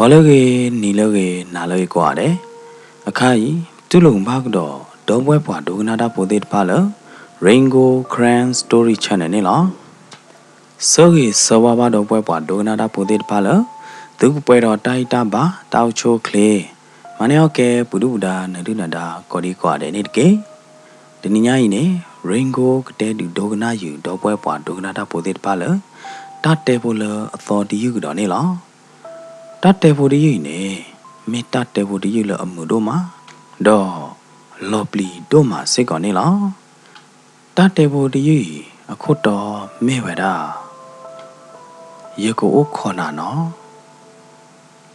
ဝါလကေနီလကေနာလကေကွာတယ်အခါကြီးသူ့လုံဘာကတော့ဒေါ်ပွဲပွားဒုကနာတာပိုသေးတပါလ Rainbow Cran Story Channel နဲ့လားစောကြီးစောဘာဒေါ်ပွဲပွားဒုကနာတာပိုသေးတပါလသူပွဲတော်တိုက်တာပါတောက်ချိုကလေးမနေ့ကပုဒုဒါနဒုနဒါကော်ဒီကွာတယ်နေတကေဒီညကြီးနေ Rainbow ကတဲ့ဒီဒုကနာယူဒေါ်ပွဲပွားဒုကနာတာပိုသေးတပါလတတဲပိုလအသောတီယူကတော့နေလားတတဲဖို့ဒီနေမေတ္တာတဲဖို့ဒီလအမှုတို့မှာတော့လော်ပလီတို့မှာစိတ်ကောနေလားတတဲဖို့ဒီအခုတော့မဲဝတာရေကိုခေါ်နာနော်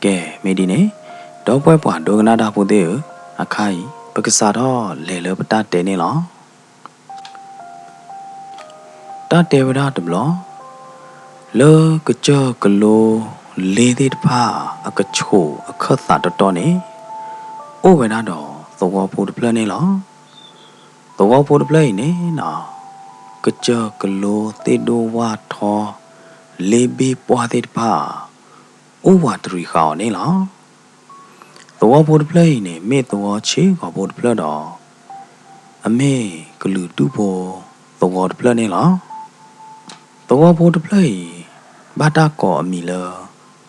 ကဲမေဒီနေတော့ပွဲပွားဒုကနာတာဖို့တဲ့အခါကြီးပက္ကစားတော့လေလပတတဲနေလားတတဲဝတာတဘလောလောကကြောကလိုလေးသေးတဖာအကချိုအခတ်သာတော်နေအိုဝဲနာတော့သောဖို့တပလနေလားသောဖို့တပလနေနော်ကကြကလိုတေဒိုဝါထောလေးဘီပွားသေးတဖာအိုဝါတရီခေါနေလားသောဖို့တပလနေမေသောချေကဖို့တပလတော့အမေကလူတူဖို့သောတပလနေလားသောဖို့တပလဘာတာကောအမီလား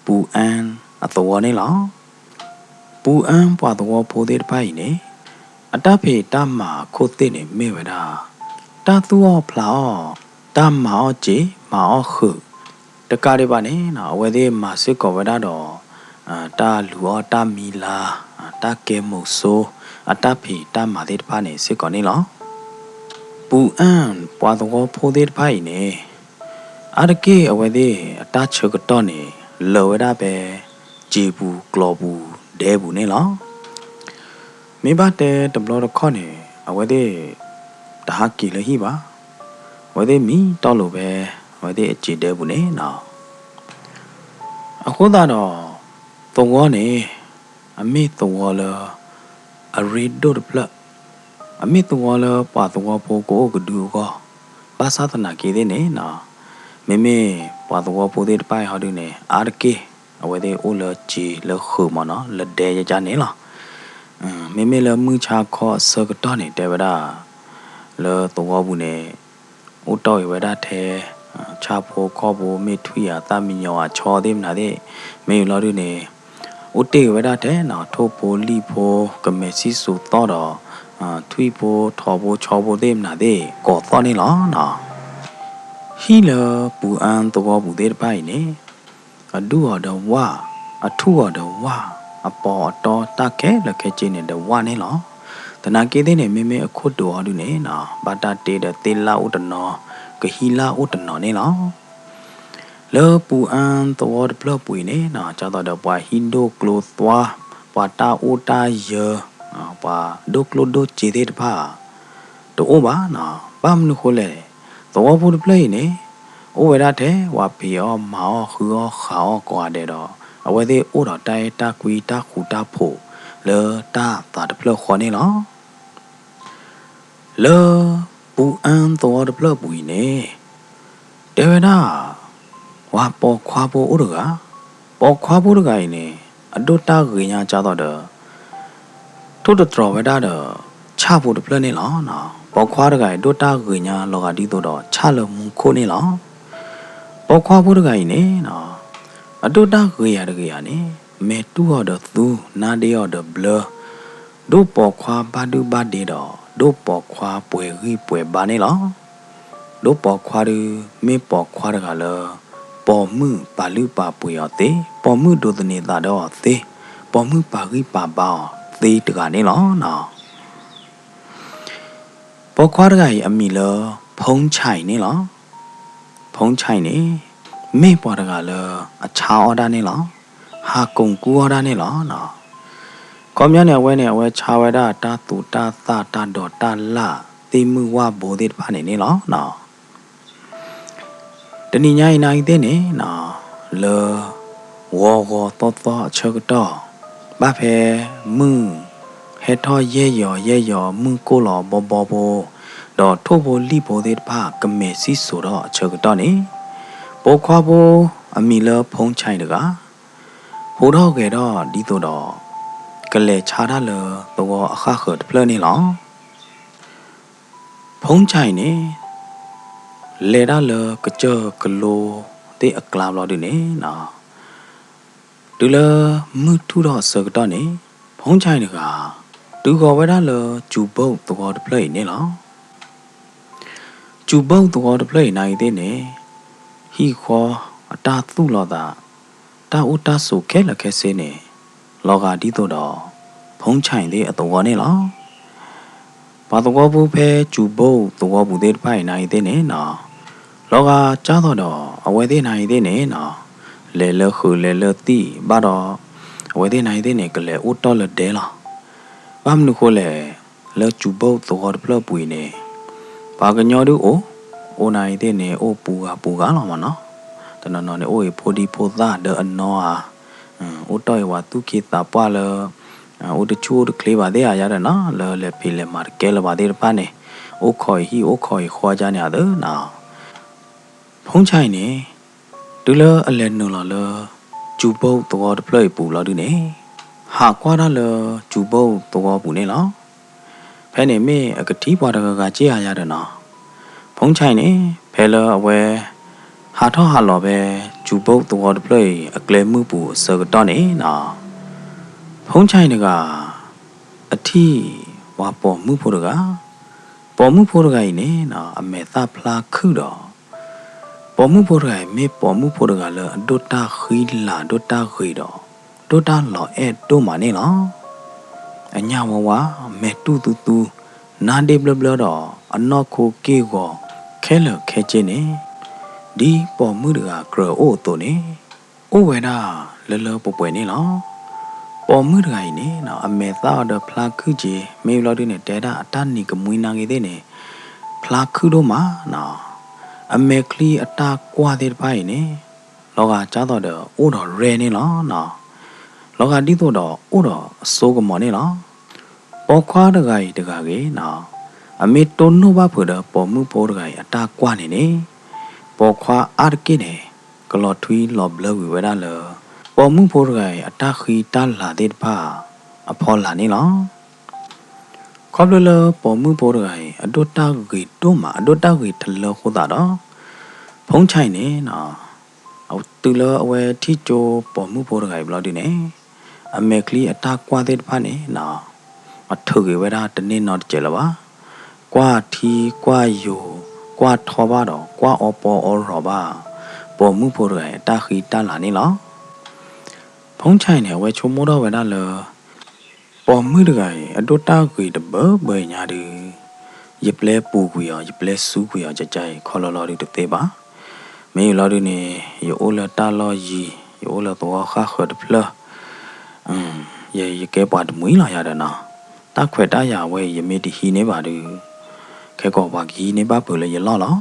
ပူအန်အတော်နေလားပူအန်ပွားတော်ဖိုးတဲ့ပိုင်နေအတဖေတမခိုတဲ့နေမေဝဒါတသူောဖလာတမောจีမောခုတကားရပါနေနော်ဝဲသေးမစစ်ကောဝဒါတော့တာလူောတမီလာတကဲမို့ဆိုအတဖေတမတဲ့ပါနေစစ်ကောနေလားပူအန်ပွားတော်ဖိုးတဲ့ပိုင်နေအရကေအဝဲသေးအတချကတော့နေလောရပဲဂျေဘူးကလောဘူးဒဲဘူးနေလားမိဘတဲ့တဘလတော့ခေါနေအဝဲတဲ့တဟာကီလဟိပါဝဲတဲ့မီတော့လို့ပဲဝဲတဲ့အကြည့်ဒဲဘူးနေနော်အခုတော့သုံးဝနေအမေသုံးဝလာအရီဒိုဒပလအမေသုံးဝလာပါသုံးဝပိုကိုကဒူကောဘာသာတနာကေတဲ့နေနော်မေမေပွားတော်ပိုတဲ့ပိုင်ဟာဒုနေအာကေအဝဲတဲ့အိုလချီလခုမနော်လက်တဲရကြနေလားမေမေလမှုချခေါ်စကတော့နေတဲ့ဝဒလောတော်ဘူးနေအိုတော့ဝဒတဲ့ချဖို့ခေါ်ဖို့မေထွေရတမီညောချောသေးမနာတဲ့မေလောဒုနေအိုတေဝဒတဲ့နော်ထိုးဖို့လိဖို့ကမေစီဆူတော့ထွေဖို့ထော်ဖို့ချောဖို့သေးမနာတဲ့ကောတော့နေလားနော်ဟီလပူအန်တော်ဘူးတဲ့ပိုင်နေအဒူအတော်ဝါအထူအတော်ဝါအပေါ်တော်တခဲလခဲချင်းနေတဲ့ဝါနေလောတနာကေတဲ့နေမေမေအခုတော်အဒူနေနော်ဘာတာတေတဲ့တေလာဥတနောကဟီလာဥတနောနေလောလောပူအန်တော်ဘလပွေနေနော်ကြတော့ပွာဟင်ဒိုကလိုသွားပွာတာဥတာယေပွာဒိုကလိုဒိုချေတဲ့ပါတော့ဘာနော်ဘာမနခိုလေတော်ဖို့ပလေးနေအိုဝဲရတဲ့ဝါပီယောမောခူယောခါအောကွာတဲ့တော့အဝဲသေးအိုတော်တိုင်တာကွီတာခူတာဖို့လေတာတာတပလခေါ်နေလောလေပူအန်တော်တပလပူနေတေဝနာဝါပေါ်ခွာဖို့အိုတကပေါ်ခွာဖို့တကရင်နေအတုတာကညာကြတော့တယ်ထို့တော်ဝဲတာတော့ချဖို့တပလနေလောနော်ပေါ်ခွာတကရင်ဒိုတာကညာလောကဒီတော့ချလမှုခိုးနေလောပေါ်ခွာဖို့တကရင်နေနော်အတူတာကရတကရနေမေတူဟော်ဒသူနာဒီဟော်ဒဘလဒိုပေါ်ခွာဘာဒူဘာဒီတော့ဒိုပေါ်ခွာပွေရီပွေဘာနေလောဒိုပေါ်ခွာရမေပေါ်ခွာတကလောပေါ်မှုပါလူပါပွေရတဲ့ပေါ်မှုဒိုတနေတာတော့သေးပေါ်မှုပါရီပါပါသေးတကနေလောနော်ပေါ်ခွားတကကြီးအမီလဖုံးချိုင်နေလားဖုံးချိုင်နေမေ့ပွားတကလအချာအော်ဒါနေလားဟာကုံကူအော်ဒါနေလားနော်ကောမြနဲ့ဝဲနဲ့ဝဲချာဝဲတာတာတူတာသာတာဒေါ်တာလာတိမှုဝဘိုဒီဖာနေလားနော်တဏိညာယနိုင်တဲ့နေနော်လေဝေါ်ဝေါ်တော့ချက်တော့ဘာဖဲမှုဟဲထောရဲရောမှုကိုလောဘောတော့ထို့ဖို့လိဖို့တဲ့ပါကမေစီဆိုတော့ချက်တော့နေပေါ်ခွာဖို့အမီလဖုံးချိုင်တက ဖိုးတော့ကေတော့ဒီတော့ကလေချာရလတော့အခါခတ်ဖလနေလောဖုံးချိုင်နေလေရလကကြကလိုတေအကလာလို့ဒီနေနော်တူလမထူတော့စကတော့နေဖုံးချိုင်တကတူခေါ်ဝဲရလဂျူပုတ်တော့တပလိနေလောဂျူပုတ်တော့တပလိနိုင်သေးနေဟီခေါ်အတာသူ့လောတာတာဦးတာဆိုခဲလခဲစေးနေလောကဒီတော့ဖုံးချိုင်သေးအတော်နေလောဘာတော့ဘူးဖဲဂျူပုတ်တော့ဘူးသေးဖိုင်နိုင်သေးနေနော်လောကကြားတော့အဝဲသေးနိုင်သေးနေနော်လေလခုလေလတီဘာတော့အဝဲသေးနိုင်သေးနေကလေဦးတော်လတဲလားဘာမနုခိုလေလေဂျူပုတ်တော့ပလပွေနေဘာကညောတူအိုနိုင်သေးနေအိုပူကလောမနော်တနော်နေအိုဖိုဒီဖိုသားဒအနောအိုတော်ဝတုခိတာပွာလအိုတချိုးကလေးပါသေးရရတယ်နော်လေဖီလေမာကဲလပါသေးပါနေအိုခေါ်ခေါ်ကြနေရတယ်နော်ဖုံးချိုင်နေဒူလအလဲနူလဂျူပုတ်တော့ပလိပူလာဒူနေဟာကွာရလဂျူပုတ်တော့ပူနေလောဖဲနေမေအကတိပွားတကကြေးရတယ်နော်ဖုံးချိုင်နေဖဲလအဝဲဟာထောဟာလောပဲဂျူပုတ်တော့ပလိအကလဲမှုပူစကတော့နေနော်ဖုံးချိုင်တကအထီဝါပေါ်မှုဖို့တကပေါ်မှုဖို့တကနေနော်အမေသဖလာခုတော့ပေါ်မှုဖို့ရိုင်မေပေါ်မှုဖို့ကလည်းဒိုတာခီလာဒိုတာခီတော့ဒိုတာလောအဲတို့မနေလောအညာဝမေတူနာဒေဘလဘလတော့အနော်ခိုကေကိုခဲလခဲချင်းနေဒီပေါ်မှုကဂရအိုတိုနေအိုဝဲတာလပပွေနေလောပေါ်မှုရိုင်နေနော်အမေသားတော့ဖလာခုကြီးမေလော်ဒီနဲ့တဲတာအတနီကမွေးနာငယ်တဲ့နေဖလာခုတော့မှာနော်အမေကလီအတာကွာတဲ့ဖိုင်နေလောကကြားတော့အိုတော်ရဲနေလောနော်လောကဒီတော့အိုတော်အစိုးကမော်နေလောပေါ်ခွားတကကြီးနော်အမေတုံနိုဘာဖို့တော့ပေါ်မှုပေါ်တကကြီးအတာကွာနေနေပေါ်ခွားအာကိနေကလော်ထွီလော်ဘလဝီဝဲတာလောပေါ်မှုပေါ်တကကြီးအတာခီတလာတဲ့ဖာအဖော်လာနေလောခေါပလပေါ်မှုပေါ်တကကြီးအဒိုတာကြီးတို့မှာအဒိုတာကြီးထလောခိုးတာတော့ဖုံးချိုင်နေနော်အော်တူလအဝဲထီချိုပေါ်မှုပေါ်တကကြီးဘလို့ဒီနေအမေကလီအတာကွာတဲ့ဖာနေနော်အထုကြီးဝဲတာတနေ့တော့ကြလပါကွာထီကွာယိုကွာထောပါတော့ကွာအော်ပေါ်အော်ရောပါပေါ်မှုပေါ်တကကြီးတာခီတလာနေလောဖုံးချိုင်နေဝဲချိုမိုးတော့ဝဲတာလောပေါ်မှုတကကြီးအဒိုတာကြီးတဘဲညာဒီရပလဲပူကွေရပလဲစူးကွေရကြကြခေါ်လော်ဒီတေးပါမေလော်ဒီနေယောလတာလော်ကြီးယောလတော့ခါခတ်ဖလရေကဲပွားတမွေးလာရတဲ့နော်တခွက်တရဝဲရမေတီဟီနေပါတူခဲကောပါကြီးနေပါပူလေရလော်လော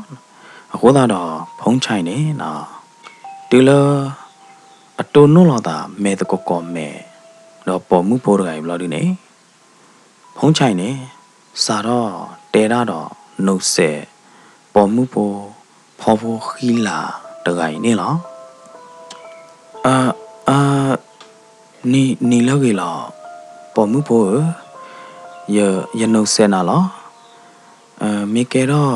အခုတော့ဖုံးချိုင်နေနော်တူလအတုံနိုလောတာမဲတကောမဲတော့ပေါ်မှုပေါ်ရိုင်ဘလို့ဒီနေဖုံးချိုင်နေစာတော့တဲရတော့နှုတ်ဆက်ပေါ်မှုပေါ်ဖော်ဖို့ခီလာတကိုင်နေလောနီလောက်ကြီးလောပေါ်မှုပေါ်ရနှုတ်ဆက်နာလောမေကေတော့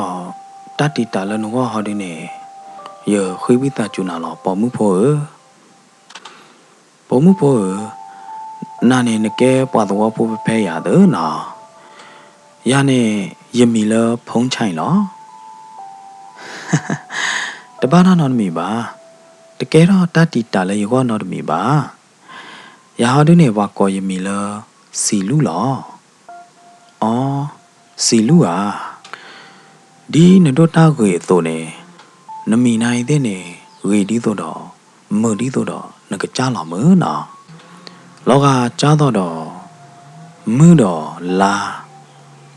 တတိတလနောဟောဒီနေရခွေးဝိတာကျူနာလောပေါ်မှုပေါ်နာနေနကဲပွားတော့ဖို့ဖဲရတယ်နော်ရနေယမီလဖုံးချိုင်လောတပါနာနော်မီပါတကယ်တော့တတိတလည်းရောနော်မီပါရာဟာဒုနေဝါကောယမီလစီလူလောအော်စီလူဒီနဒိုတာခွေသို့နေနမီနိုင်တဲ့နေရေဒီသို့တော့မဒီသို့တော့နကကြလောမနော်လောကကြားတော့မူတော့လာ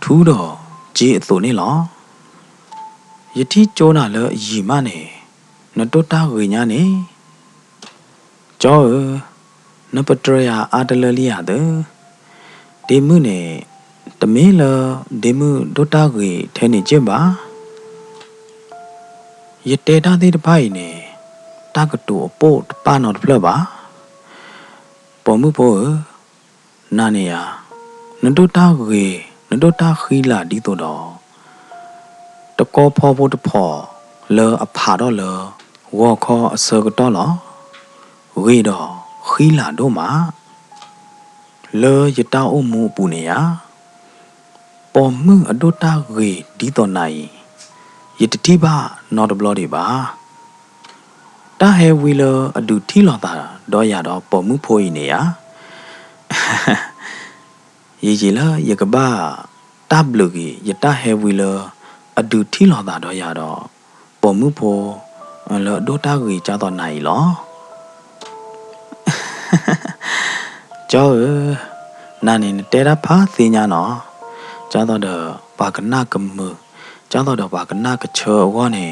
ထူးတော့ဂျေအသွနေလောယတိကျိုးနာလရီမနေနတိုတာဝိညာနေကျော်နပတရယာအာတလလီယာတဲ့ဒီမှုနေတမင်းလဒီမှုဒိုတာဝိထဲနေကျပါယတေတာတဲ့ဖိုင်နေတကတူအပို့ပါနော်ဖလပါ ပေါ်မှုဖို့နာနေရနတို့တာရေနတို့တာခီလာဒီတော့တကောဖောဖို့တဖောလေအဖာတော့လေဝါခေါ်အစကတော့လောရေတော့ခီလာတော့မှာလေရတောက်အမှုပူနေရပေါ်မှုအတို့တာရေဒီတော့နိုင်ရတတိပါနော်တဘလော်ဒီပါတာဟဲဝီလအဒူထီလော်တာတော့ရတော့ပေါ်မှုဖိုးနေရရေကြီးလာရကဘာတပ်လူကြီးရတာဟဲဝီလအဒူထီလော်တာတော့ရတော့ပေါ်မှုဖိုးလော်ဒိုတာကြီးကြတော့နိုင်လောကျော်နာနေတဲရဖာသိညာနော်ကြတော့ဘာကနာကမကြတော့ဘာကနာကချောဝနေ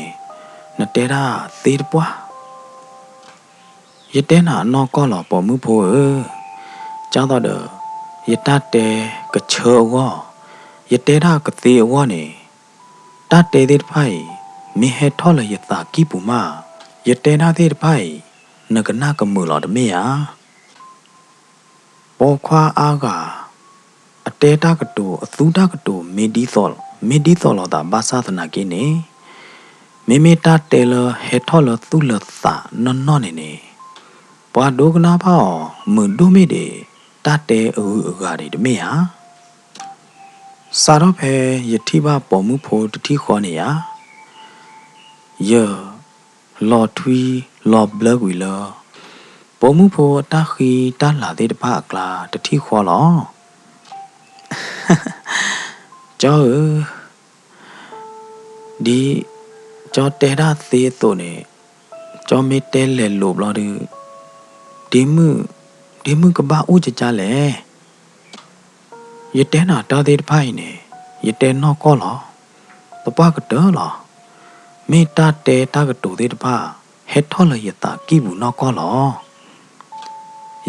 နတဲရသေးပွားရတဲ့နာနော်ကောလောပေါ်မှုဖို့ကြတော့ရတတဲကချောဝရတဲ့ရကသေးဝနေတတဲတဲ့ဖိုင်မိဟထောလရတာကိပူမရတဲ့နာတဲ့ဖိုင်နကနာကမူလောတမေယပေါ်ခွာအားကအတဲတာကတူအသူတာကတူမေဒီသောလောတာဘာသာသနာကိနေမေမေတာတဲလဟေထောလသူလသာနော်နေပွားဒုကနာဖောမွန်ဒုမေတေတတဲအူဂါရီတမေဟာစာတော့ဖဲယတိဘပေါ်မှုဖို့တတိခေါ်နေရလော်ထွီလော်ဘလဝီလောပေါ်မှုဖို့တခီတလာတဲ့တပကလာတတိခေါ်လောကျော်ဒီကျော်တဲရသေးတော့နေကျော်မေတဲလေလို့ဘလို့ဒီမှုကဘာဦးကြလဲရတဲနာတာတဲ့ဖိုင်နေရတဲနော်ကောလောပပကတော့လောမေတာတဲတာကတူတဲ့တပါဟက်ထော်လရတာကိဘူးနော်ကောလော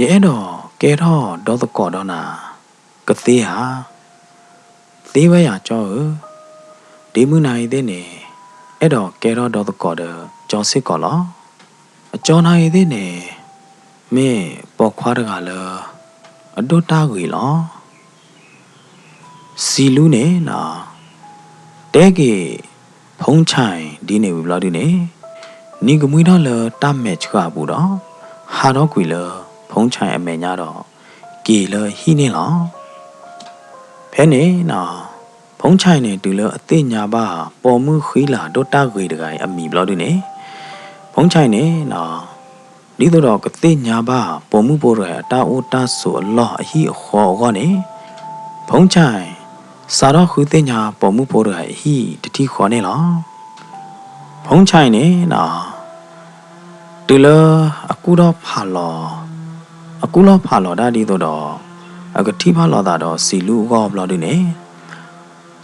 ရဲတော့ကဲတော့ဒေါသကောတော့နာကသေးဟာသေးဝဲရကြောဒီမှုနိုင်တဲ့နေအဲ့တော့ကဲတော့ဒေါသကောတော့ကြောစစ်ကောလောအကျော်နိုင်တဲ့နေမေပေါ်ခွားတကလည်းအဒိုတာကြီးလောစီလူနေနော်တဲကေဖုံးချိုင်ဒီနေပြီလားဒီနေနီကမွေးတော့လေတတ်မဲ့ချကဘူးတော့ဟာတော့ကွေလေဖုံးချိုင်အမေညာတော့ကေလေဟီနေလောဖဲနေနော်ဖုံးချိုင်နေတူလေအသိညာပါပေါ်မှုခီလာဒိုတာကြီးတကိုင်အမီဘလို့ဒီနေဖုံးချိုင်နေနော်ဒီတော့ကတိညာပါပေါ်မှုပေါ်ရတာအိုတာဆိုအလောအဟိခေါ်ကနေဖုံးချိုင်စာတော့ခုတိညာပေါ်မှုပေါ်ရအဟိတတိခေါ်နေလောဖုံးချိုင်နေနော်တူလအခုတော့ဖာလောဒါဒီတော့အကတိဖာလောတာတော့စီလူကောဘလို့ဒီနေ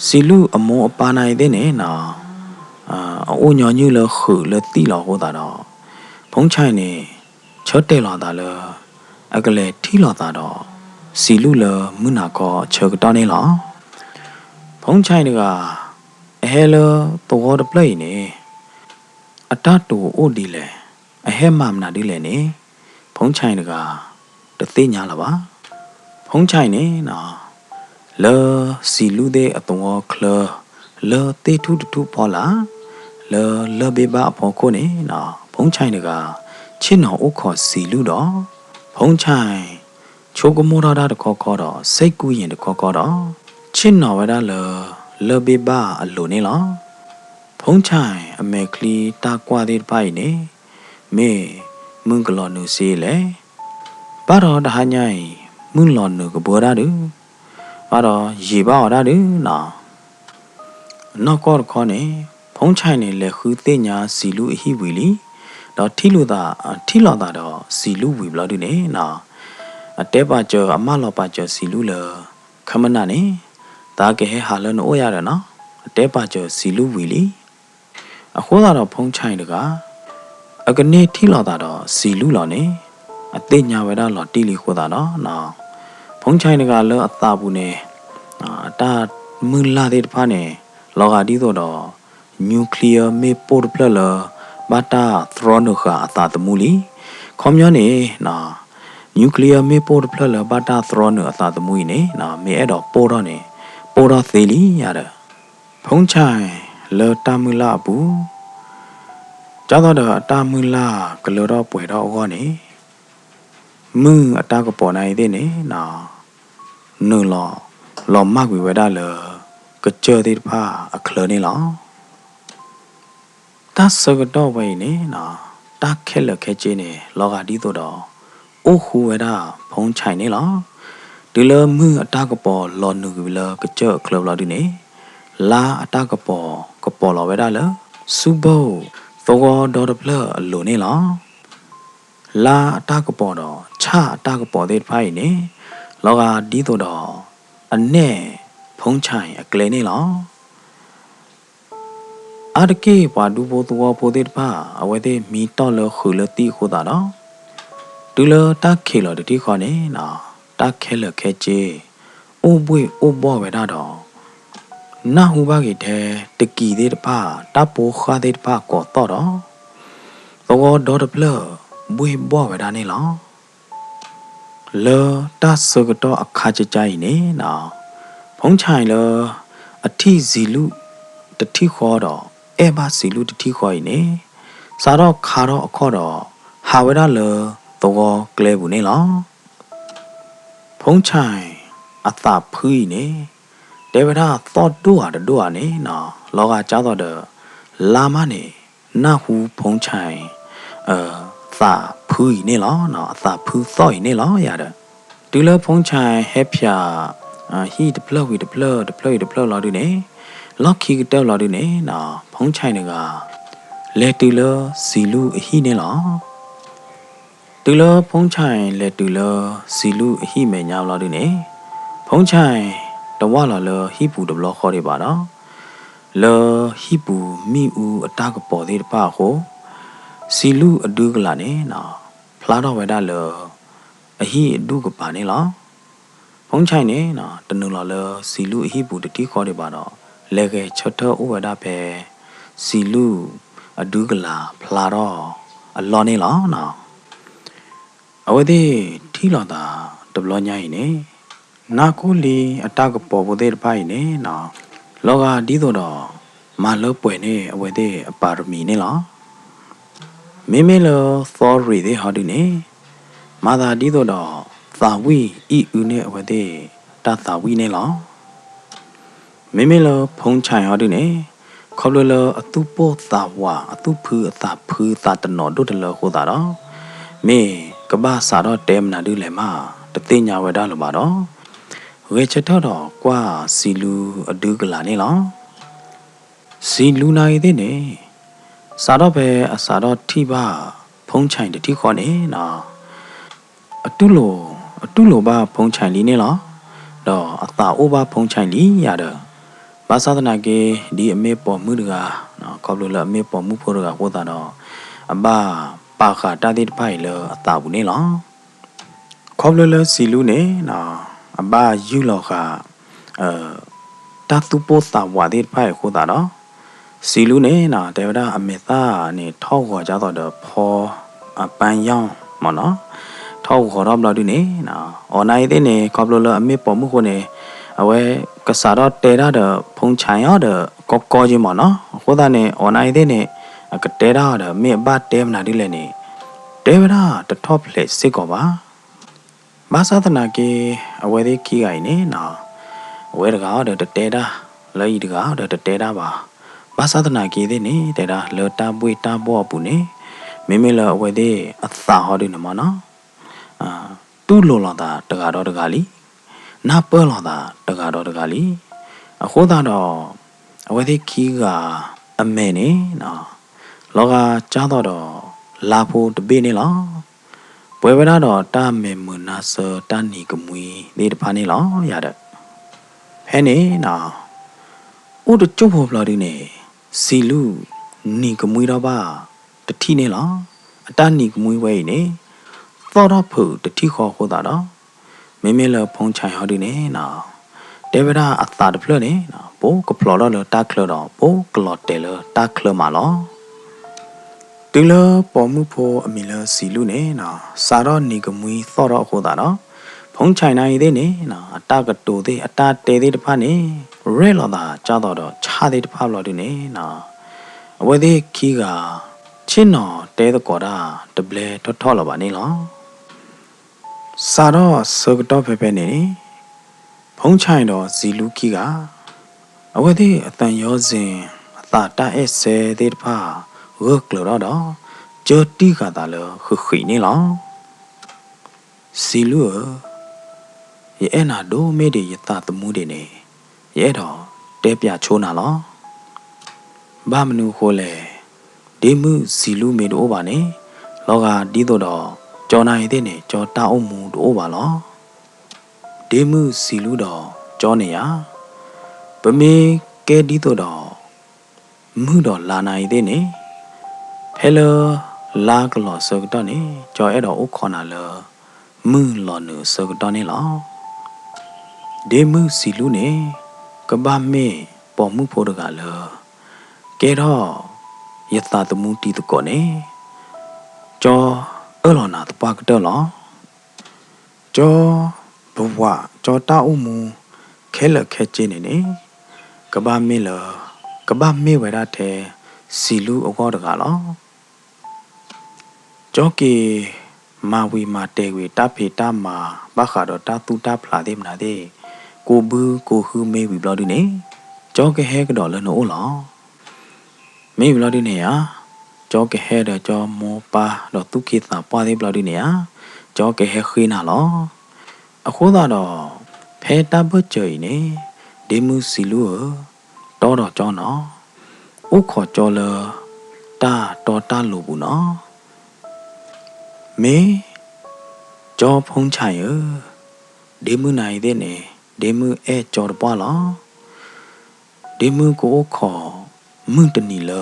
စီလူအမောအပါနိုင်တဲ့နေနော်အိုညောညူလခုလတိလောဟောတာတော့ဖုံးချိုင်နေချောတဲလာတာလအကလေထီလာတာတော့စီလူလမုနာကောချောကတောင်းနေလောဖုံးချိုင်တကအဟဲလတော်တပလိနေအတတူအိုဒီလေအဟဲမမနာဒီလေနေဖုံးချိုင်တကတသိညာလာပါဖုံးချိုင်နေနော်လောစီလူတဲ့အတော်ခလလောတေထုတူပေါ်လာလောဘေဘာဖောခိုနေနော်ဖုံးချိုင်တကချစ်တော်ဥခေါ်စီလူတော့ဖုံးချိုင်ချိုကမိုးရတာတခေါ်တော့စိတ်ကူးရင်တခေါ်တော့ချစ်တော်ဝရလဘေဘာအလိုနေလောဖုံးချိုင်အမေကလီတာကွာတဲ့ပိုင်နေမေမွန်းကလောနုစီလေပါတော့တဟညိုင်မွန်းလောနုကဘောရတူပါတော့ရေပါရတူနော်ကောခေါ်နေဖုံးချိုင်နေလေခူးသိညာစီလူအဟိဝီလီတော့ထီလာတာတော့စီလူဝီဘလာဒီနေနော်အတဲပါကျော်အမလောပါကျော်စီလူလခမနာနေဒါကဲဟာလနိုးရတယ်နော်အတဲပါကျော်စီလူဝီလီအခုတော့ဖုံးချိုင်တကအကနေထီလာတာတော့စီလူလောနေအသိညာဝဲတော့လော်တီလီခိုးတာနော်ဖုံးချိုင်တကလောအသာဘူးနေတာမူလာတဲ့ဖာနေလောကဒီတော့နျူကလ িয়ার မေပို့ပလဘာတာသရနုခအသာတမူလီခေါမျောနေနော် nuclear me po de pla ba ta thro ne asa the mui ne na me e do po do ne po do se li ya da phong chai le ta mu la bu cha do da ta mu la klo do pwe do go ne mu ata ko po nai de ne na nu lo ma gwi we da le ka che de pha a klo ne la ta so ga do we ne na ta khe le khe che ne lo ga di to do o hu we da phong chai ne la de le mu ata ko po lo nu gwi le ka che klo lo di ne la ata ko po lo we da le su bo so go do de pla lo ne la la ata ko po do cha ata ko po de phai ne lo ga di to do a ne phong chai a kle ne la a de ke pa du bo to po de pha a we de mi to lo khu le ti khu da do du lo ta khe lo de ti kho ne na ta khe le khe che o bwe o bo we da do na hu ba ge the te ki de pha ta po kha de pha ko to do so go do de pla bwe bo we da ne la le ta so ga to a kha che chai ne na phong chai le a thi zi lu de thi kho do e ba zi lu de thi kho yi ne sa do kha do a kho do ha we da le to go kle bu ne la phong chai a ta phu yi ne de we da to do a ne na lo ga cha do de la ma ne na hu phong chai sa phu yi ne la na sa phu so yi ne la ya de du le phong chai he phya he de plug with the plug la du ne lucky de la du ne na phong chai ne ga le tu le si lu hi ne la tu le phong chai le tu le si lu hi me nya la du ne phong chai de wa la le hi pu de lo kho de ba da le hi pu mi u ata ko po de pa ho si lu adu ga la ne na phla do we da le a hi adu ko pa ne la phong chai ne na tanu la le si lu hi pu de ti kho de ba do le ke chot tho u wa da phe si lu adu ga la phla do a lo ne la na a we de thi la da de lo nya yi ne na ko li ata ko po bo de pa yi ne na lo ga di do do ma lo pwe ne a we de a pa rami ne la me me lo sorry de ha du ne ma da di do do sa wi I u ne a we de ta sa wi ne la me me lo phong chai ha du ne kho lo lo a tu po sa wa a tu phu sa ta no do de lo ho da do me ka ba sa do tem na du le ma te te nya we da lo ba do we che tho do kwa si lu a du ga la ne la si lu na yi de ne sa do be a sa do thi ba phong chai de thi kho ne na a tu lo ba phong chai li ne la do a ta o ba phong chai li ya de ba sa na ke di a me po mu de ga no ko lo la me po mu pho de ga ko ta do a ba pa kha ta de phai le a ta bu ne la ko lo la si lu ne na a ba yu lo kha ta tu po sa wa de phai ko ta do si lu ne na de da a me ta ne thau ko ja do de pho a pan yang mo no thau ko rob la du ne na onai de ne ko lo la a me po mu ko ne a we ka sa do te da de phong chai ya de ko ji mo no ko da ne onai de ne ka te da de me ba te na di le ne de da de top place se ko ba ba sa ta na ke a we de ki ga ne na we da ga de te da le yi da ga de te da ba ba sa ta na ke de ne te da le ta bui ta bo pu ne me me la we de a sa ho de ne mo no tu lo la da ga do ga li na pe la da ga do ga li a kho da do a we de ki ga a me ne na lo ga cha do la pho de be ne la pwe we da do ta me mu na so ta ni ka mui de de pha ne la ya de phe ne na o de chu pho la de ne si lu ni ka mui da ba de thi ne la a ta ni ka mui we ne tho da phu de thi kho kho da do me me la phong chai ha du ne na de we da a ta de phle ne na po ko phlo da le ta khlo do po klot te le ta khlo ma lo တူလပေါ်မှုဖို့အမီလစီလူနေနော်စာတော့နေကမွေသောတော့ဟိုတာနော်ဖုံးချိုင်နိုင်သေးနေနော်အတကတူသေးအတတဲသေးတစ်ဖက်နေရဲလောတာကြားတော့ခြားသေးတစ်ဖက်လော်တူနေနော်အဝဲသေးခီးကချင်းနော်တဲတကောတာတပလဲထော့ထော့လောပါနေလောစာတော့စကတော့ဖဲဖဲနေဖုံးချိုင်တော့ဇီလူခီးကအဝဲသေးအတန်ရောစဉ်အသာတအဲဆဲသေးတစ်ဖက်ဝက်ကလောတော့ကြတိကတာလခိနေလောစီလူရဲ့နာဒိုမေဒီယတာတမှုတွေနေရဲ့တော့တဲပြချိုးနာလောဘာမနူခိုလေဒီမှုစီလူမေတို့ပါနေလောကဒီတော့ကြော်နိုင်တဲ့နေကြော်တာအုံမူတို့ပါလောဒီမှုစီလူတော့ကြောနေရပမေကဲဒီတော့မှုတော့လာနိုင်တဲ့နေဟဲလိုလာကလောစကတော့နေကြော်အဲ့တော့ဥခေါ်နာလောမှုလောနုစကတော့နေလောဒေမှုစီလူနေကဘာမေပေါ်မှုဖို့တကလောကဲတော့ယသတမှုတီတကောနေကြောအလောနာတပကတော့လောကြောဘဝကြောတာအုံမူခဲလခဲချင်းနေကဘာမေလကဘာမေဝရတဲ့စီလူအကောတကလောကြောကေမာဝီမာတဲဝီတာဖေတာမာဘခါတော့တာတူတာဖလာသေးမနာသေးကိုဘူးကိုဟူမေးဝီဘလော်ဒီနေကြောကဟဲကတော့လည်းနိုးလောမေးဘလော်ဒီနေရကြောကဟဲတော့ကြောမောပါတော့သူခိတာပွားသေးဘလော်ဒီနေရကြောကဟဲခိနာလောအခုတော့ဖဲတာဘချွေနေဒေမှုစီလူတော့ကြောနော်ဥခေါ်ကြောလတာတော်တာလို့ဘူးနော်မေကြောဖုံးချိုင်ဒေမှုနိုင်တဲ့နေဒေမှုအဲကြော်ပွားလောဒေမှုကိုခေါ်မှုတနီလ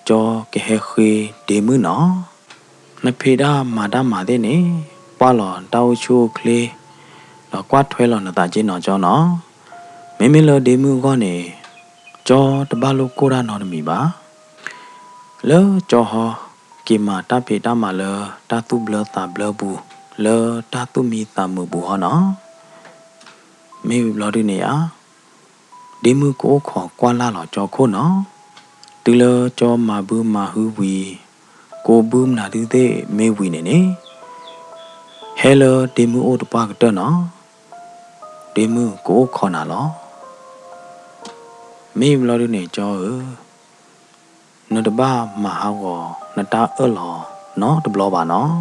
ကြောကဟဲခေဒေမှုနော်နဖေဒါမာဒါမာတဲ့နေပွားလောတောက်ချိုကလေးတော့ကွာထွဲလောနတာချင်းတော့ကြောနော်မေမေလဒေမှုကနေကြောတပလို့ကိုရနော်မီပါလောကြောဟောကိမာတာဖေတာမာလတာသူဘလတာဘလဘူးလောတာသူမီတာမဘူးဟောနော်မေဘလော်ဒီနေရဒီမှုကိုခေါ်ကွာလာတော့ကြောခိုးနော်တူလကြောမာဘူးမာဟူဝီကိုဘူးမနာတူတဲ့မေဝီနေနေဟဲလိုဒီမှုအိုတပါကတော့နော်ဒီမှုကိုခေါ်နာလောမေဘလော်ဒီနေကြောနတဘာမဟာကောနတာအလောနော်တဘလောပါနော်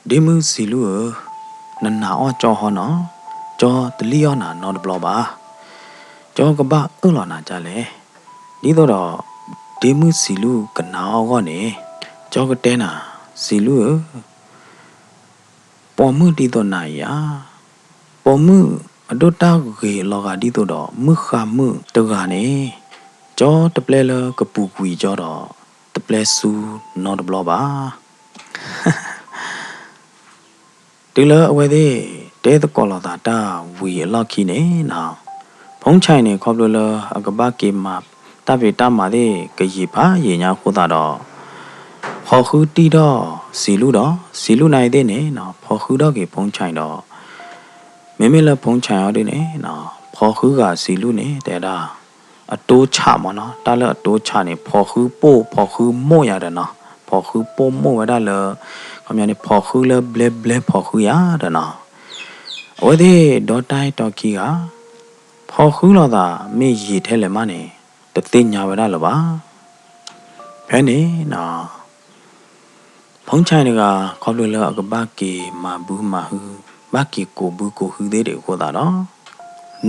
ဒီမှုစီလူနနာအောကြောဟောနော်ကြောတလီယောနာနော်တဘလောပါကြောကပအလောနာကြလေဒီတော့ဒီမှုစီလူကနာအောကောနေကြောကတဲနာစီလူပေါ်မှုဒီတော့နာယာပေါ်မှုအဒုတာကေလောကဒီတော့မှုခမှုတကနေကြောတပလဲလကပူကွီကြောတော့တပလဲဆူနော်တဘလောပါဒီလအဝဲသေးတဲတကောလာတာဝီလောက်ခီနေနော်ဖုံးချိုင်နေခေါပလအကဘာကေမာတပေတာမာတဲ့ကကြီးပါရေညာခိုးတာတော့ဖော်ခူတီတော့စီလူနိုင်တဲ့နေနော်ဖော်ခူတော့ကေဖုံးချိုင်တော့မေမေလဖုံးချိုင်ရတဲ့နေနော်ဖော်ခူကစီလူနေတဲ့တာအတိုးချမနော်တာလအတိုးချနေဖော်ခူပို့ဖော်ခူမို့ရတယ်နော်ဖော်ခူပို့မို့ရတာလခမရနေဖော်ခူလဘလက်ဘလက်ဖော်ခူရတယ်နော်ဝဲတဲ့ဒေါ်တိုင်းတော်ကြီးကဖော်ခူးတော့သာမေ့ရည်ထဲလည်းမနေတသိညာဝရလပါဖဲနေနော်ဖုံးချိုင်ကခေါပလို့လအကဘာကေမာဘူးမာဟူဘာကေကိုဘူးကိုဟူသေးတယ်ခေါ်တာတော့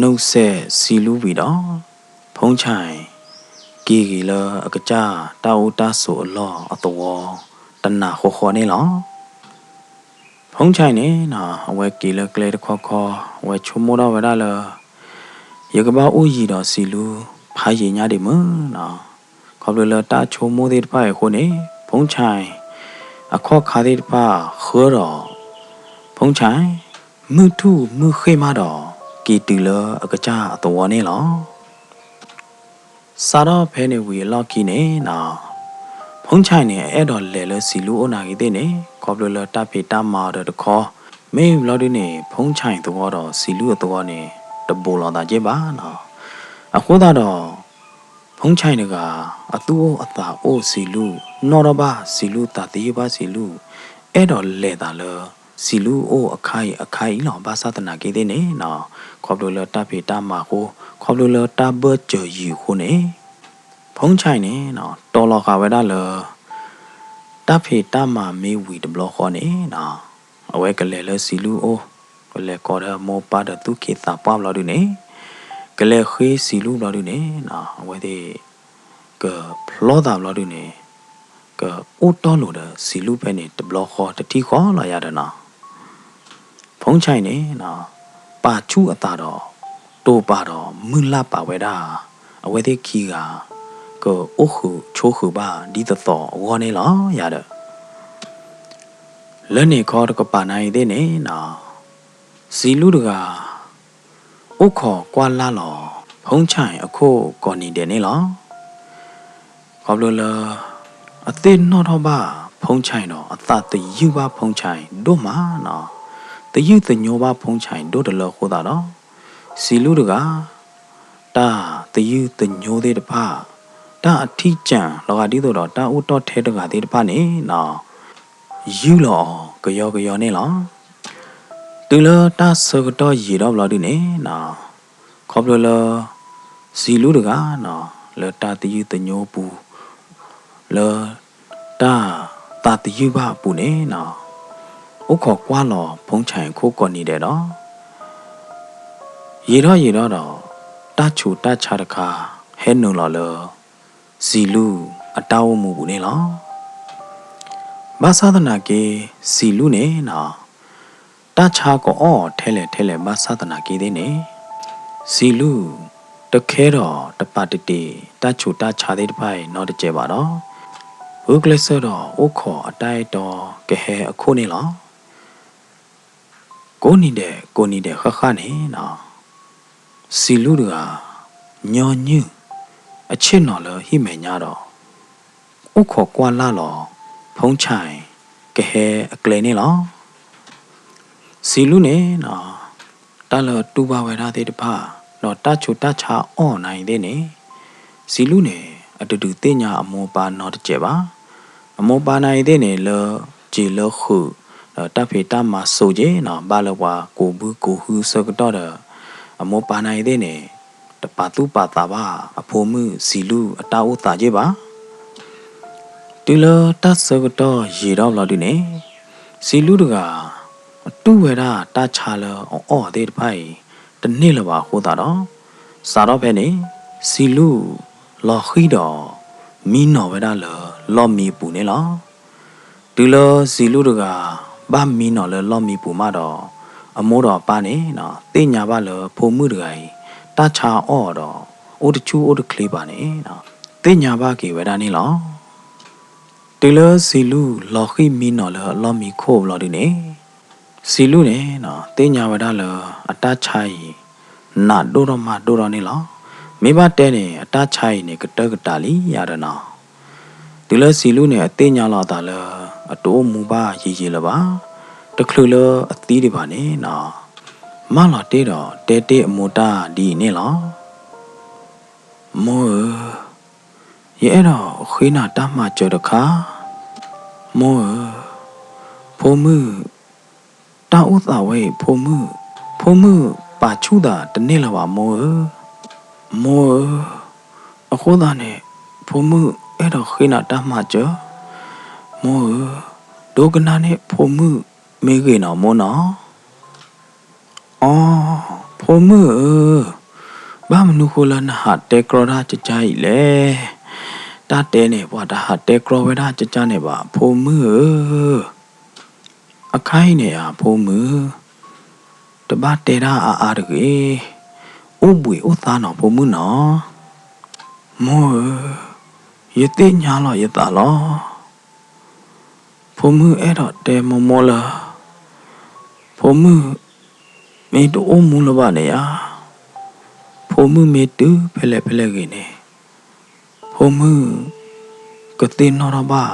နှုတ်ဆက်စီလူပြီးတော့ဖုံးချိုင်ကေကေလအကကြတာဦးတာဆိုအလောအတော်တနာခေါ်နေလောဖုံးချိုင်နေနော်အဝဲကေလကလေခေါ်ဝဲချုံမိုးတော့ဝရလရကဘာဦးရီတော်စီလူဖာရင်ညာတယ်မနော်ခေါပလတာချုံမိုးတဲ့ဖာခုနေဖုံးချိုင်အခေါ်ခါတဲ့ဖာခေါ်တော့ဖုံးချိုင်မှုထုမှုခေမတော့ကီတူလအကကြတော်နေလောစာတော့ဖဲနေဝီလော်ကီနေနော် ဖုံးချိုင်နေအဲ့တော့လေလစီလူအိုနာကြီးတဲ့နေခေါပလလတဖေတမာတော့တခေါ်မေးလို့ဒီနေဖုံးချိုင်တော့စီလူတော့နေတဘူလာတာကြပါနော်အခုတော့ဖုံးချိုင်ကအတူအသာအိုစီလူနော်တော့ပါစီလူတာတေးပါစီလူအဲ့တော့လေတာလစီလူအိုအခိုင်လောဘာသာတနာကြီးတဲ့နေနော်ခေါပလလတဖေတမာကိုခေါပလလတဘချေယူခုနေဖုံးချိုင်နေနော်တော်လောကဝဲတာလတဖေတမာမေဝီတဘလခေါ်နေနော်အဝဲကလေးလစီလူအိုကလေးကောရမောပါဒတုခေတာပမ်လာဒုနေကလေးခေစီလူလာဒုနေနော်အဝဲတဲ့ကဖလောတာလာဒုနေကအိုတော်လို့တဲ့စီလူပဲနေတဘလခေါ်တတိခေါ်လာရတဲ့နော်ဖုံးချိုင်နေနော်ပါချူအတာတော့တိုးပါတော့မွန်းလာပါဝဲတာအဝဲတဲ့ခီကအိုခုချိုးခုပါဒီတော့ဝေါ်နေလားရတဲ့လဲနေခေါ်တော့ပါနိုင်တဲ့နေနော်စီလူတကအိုခေါ်ကွာလာလောဖုံးချိုင်အခုကော်နေတယ်နေလားခေါပလလအသိနော်တော့ပါဖုံးချိုင်တော့အသတယူပါဖုံးချိုင်တို့မှာနော်တယူတညောပါဖုံးချိုင်တို့တလောခိုးတာတော့စီလူတကတာတယူတညောတဲ့တပါတာအထီးကျန်လောကတိတော့တာအိုတော့ထဲတကတဲ့တပါနေနော်ယူလောကြောနေလားတူလတာစကတော့ရေတော့လာဒီနေနော်ခေါပလလစီလူတကနော်လတာတယူတညောပူလတာတယူပါပူနေနော်ဥခေါ်ကွာလောဖုံးချိုင်ခိုးကော်နေတယ်နော်ရေတော့တာချူတာချာတခါဟဲနုံလောစီလူအတောင်းမှုဘူးနေလားဘာသာဒနာကေစီလူနေနော်တာချာကိုအော်ထဲလေဘာသာဒနာကေတဲ့နေစီလူတခဲတော့တပတတေတာချူတာချာတဲ့တပိုင်တော့တကြပါတော့ဘုကလဆတော့ဥခေါ်အတိုက်တော့ကဲအခုနေလားကိုနေတဲ့ခနေနော်စီလူကညောညူအချစ်နော်လဟိမေညာတော့ဥခေါ်ကွာလာလောဖုံးချိုင်ကဲအကလေနေလောစီလူနေနော်တာလတူပါဝဲထားတဲ့တဖာနော်တချူတချာအော်နိုင်တဲ့နေစီလူနေအတူတူတင်ညာအမောပါနော်တကြပါအမောပါနိုင်တဲ့နေလောကြည်လောခုတဖေတမဆိုကြနော်ဘာလဝါကိုဘူးကိုဟူစကတော့အမောပါနိုင်တဲ့နေတပါတူပါတာပါအဖိုးမှုစီလူအတာဥတာကြပါဒီလတဆကတော့ရေတော့လာဒီနေစီလူတကအတူဝဲတာတချာလအော်တဲ့တဖိုင်တနေ့လပါဟိုတာတော့စာတော့ပဲနေစီလူလော်ခီတော့မီနော်ဝဲတာလော်မီပူနေလားဒီလစီလူတကဘာမီနော်လော်မီပူမတော့အမိုးတော့ပါနေနော်တင်ညာပါဖိုးမှုတကတချာအော်တော့အိုတချူအိုတကလေးပါနေနော်တင်ညာပါကေဝဲတာနေလားဒီလစီလူလော်ခီမီနော်လော်မီခိုးလော်ဒီနေစီလူနေနော်တင်ညာဝဒလအတချိုင်နာဒိုရမဒိုရနေလားမေဘတဲနေအတချိုင်နေကတကတလီရရနာဒီလစီလူနေအတင်ညာလာတာလအတိုးမူပါရေလပါတခလူလအသီးတွေပါနေနော်မလာတေးတော့တဲအမူတာဒီနေလားမောရဲ့တော့ခွေးနာတမကြော်တခါမောဖိုးမှုတာဥသာဝဲဖိုးမှုပါချူတာတနေ့လာပါမောအခုသားနဲ့ဖိုးမှုအဲ့တော့ခိနာတမကြောမောဒုကနာနဲ့ဖိုးမှုမေကေနော်မောနော်အော်ဖိုးမှုဘာမနုခိုလာနာဟာတေကရရာကြကြိုင်လေတာတဲနေဘွာတာဟာတေကရဝဲတာကြကြနေပါဖိုးမှုအခိုင်နေရဖိုးမှုတပတ်တေရာအားတကေဥပွေဥသားနော်ဖိုးမှုနော်မောယတိညာလောယတာလောဖိုးမှုအဲ့တော့တဲမောလာဖိုးမှုမေတူအမှုလပါနေရဖိုးမှုမေတူဖလဲကိနေဖိုးမှု ကတိနော်ရပါ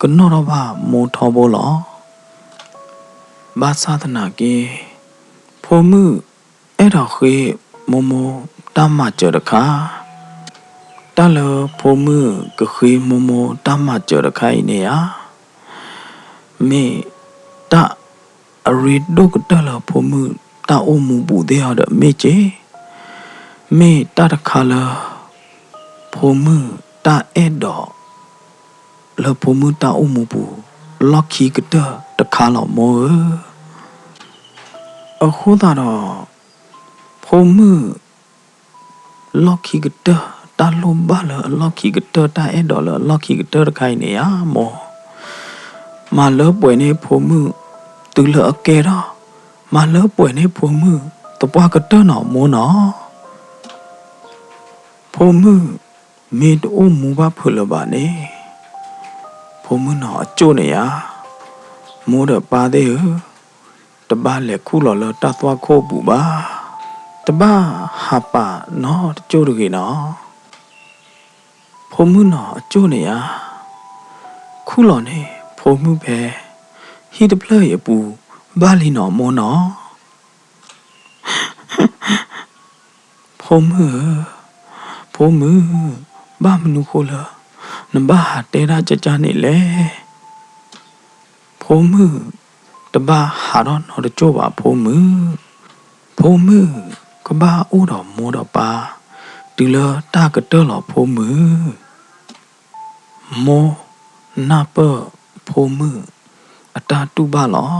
ကနော်ရပါမိုးထောဘောလောဘာသာသနာကေဖိုမှုအဲ့တော့ခေမမတမကြရခါတလဖိုမှုကခေမမတမကြရခိုင်နေယမေတအရီဒုကတလဖိုမှုတာအမှုဘူးတဲ့ရမေချေမေတတခါလာဖိုမှုတာအဲ့တော့လဖိုမှုတာအမှုဘူးလောက်ခီကတခါလောက်မောအခုတော့ဖိုမှုလောက်ခီကတာလုံးပါလလောက်ခီကတာအဲ့တော့လောက်ခီကတခိုင်နေရမောမလပွေနေဖိုမှုသူလအကဲတော့မလပွေနေဖိုမှုတပွားကတနော်မောနော်ဖိုမှုမေတိုးမူပါဖလပါနေဖိုမှုနော်အကျိုးနေရမိုးတော့ပါသေးတပါလေခုလော်လတသွားခိုးပူပါတပါဟာပါနော်ကျိုးရကေနော်ဖိုမှုနော်အကျိုးနေရခုလော်နေဖိုမှုပဲဟီတပလရပူဘာလီနော်မောနော်ဖိုမှုဘာမနုခိုလာနဘာတေရာကြကြနေလေဖိုမှုတဘာဟာတော့နော်ကြိုးပါဖိုမှုကဘာအိုးတော်မောတော်ပါဒီလတာကတော်လောဖိုမှုမောနာပဖိုမှုအတာတူပါလော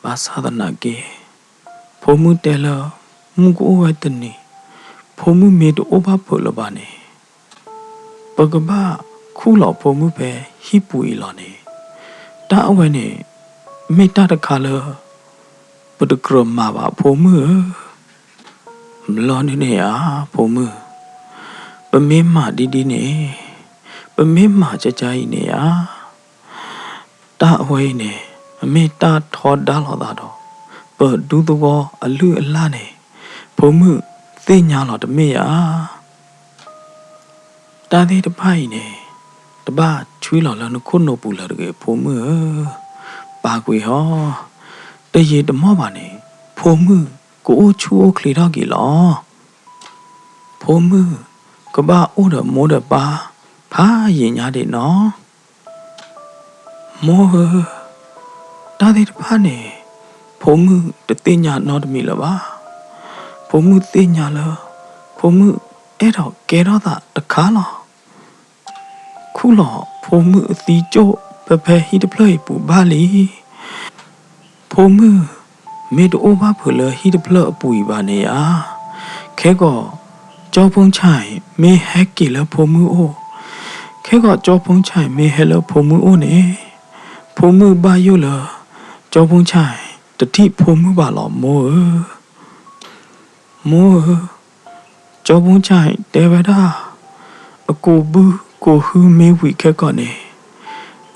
ဘာသာဒနာကေဖိုမှုတဲလမူကိုဝဲတနေဖိုမှုမေတိုဘာဖိုလပါနေပကဘာခုလောဖိုမှုပဲဟိပူီလောနေတာအဝဲနေမေတ္တာတခါလပဒကရမပါဖိုမှုမလောနေနေရဖိုမှုပမင်းမဒီနေပမင်းမကြကြကြီးနေရတာအဝဲနေအမေတာထောဒါလောတာတော့ပဒူတော့အလူအလားနေဖိုမှုသိညာလောတမေရတာသေးတပိုင်နေတပါချွေးလော်လနခုနိုပူလာတကေဖိုမှုပါကွေဟောတရေတမောပါနေဖိုမှုကိုချူခလီတော့ကီလောဖိုမှုကဘာအိုးရမောဒပါဖာရင်ညာတဲ့နော်မောတာသေးတပါနေဖိုမှုတသိညာနော်တမီလပါဖိုမှုသိညာလဖိုမှုအဲ့တော့ကဲတော့တာတခါလောခုလောဖိုမှုအသီးကျို့ပပဟီတပလိုက်ပူဘာလီဖိုမှုမေတိုဘာဖလဟီတပလအပူပါနေရခဲကောကြောဖုံးချိုင်မေဟက်ကီလဖိုမှုအိုခဲကောကြောဖုံးချိုင်မေဟလဖိုမှုအိုနေဖိုမှုဘာယိုလကြောဖုံးချိုင်တတိဖိုမှုပါလောမောကြောဖုံးချိုင်တေဝဒါအကိုဘူးကိုဟူမေဝီခဲကောနေ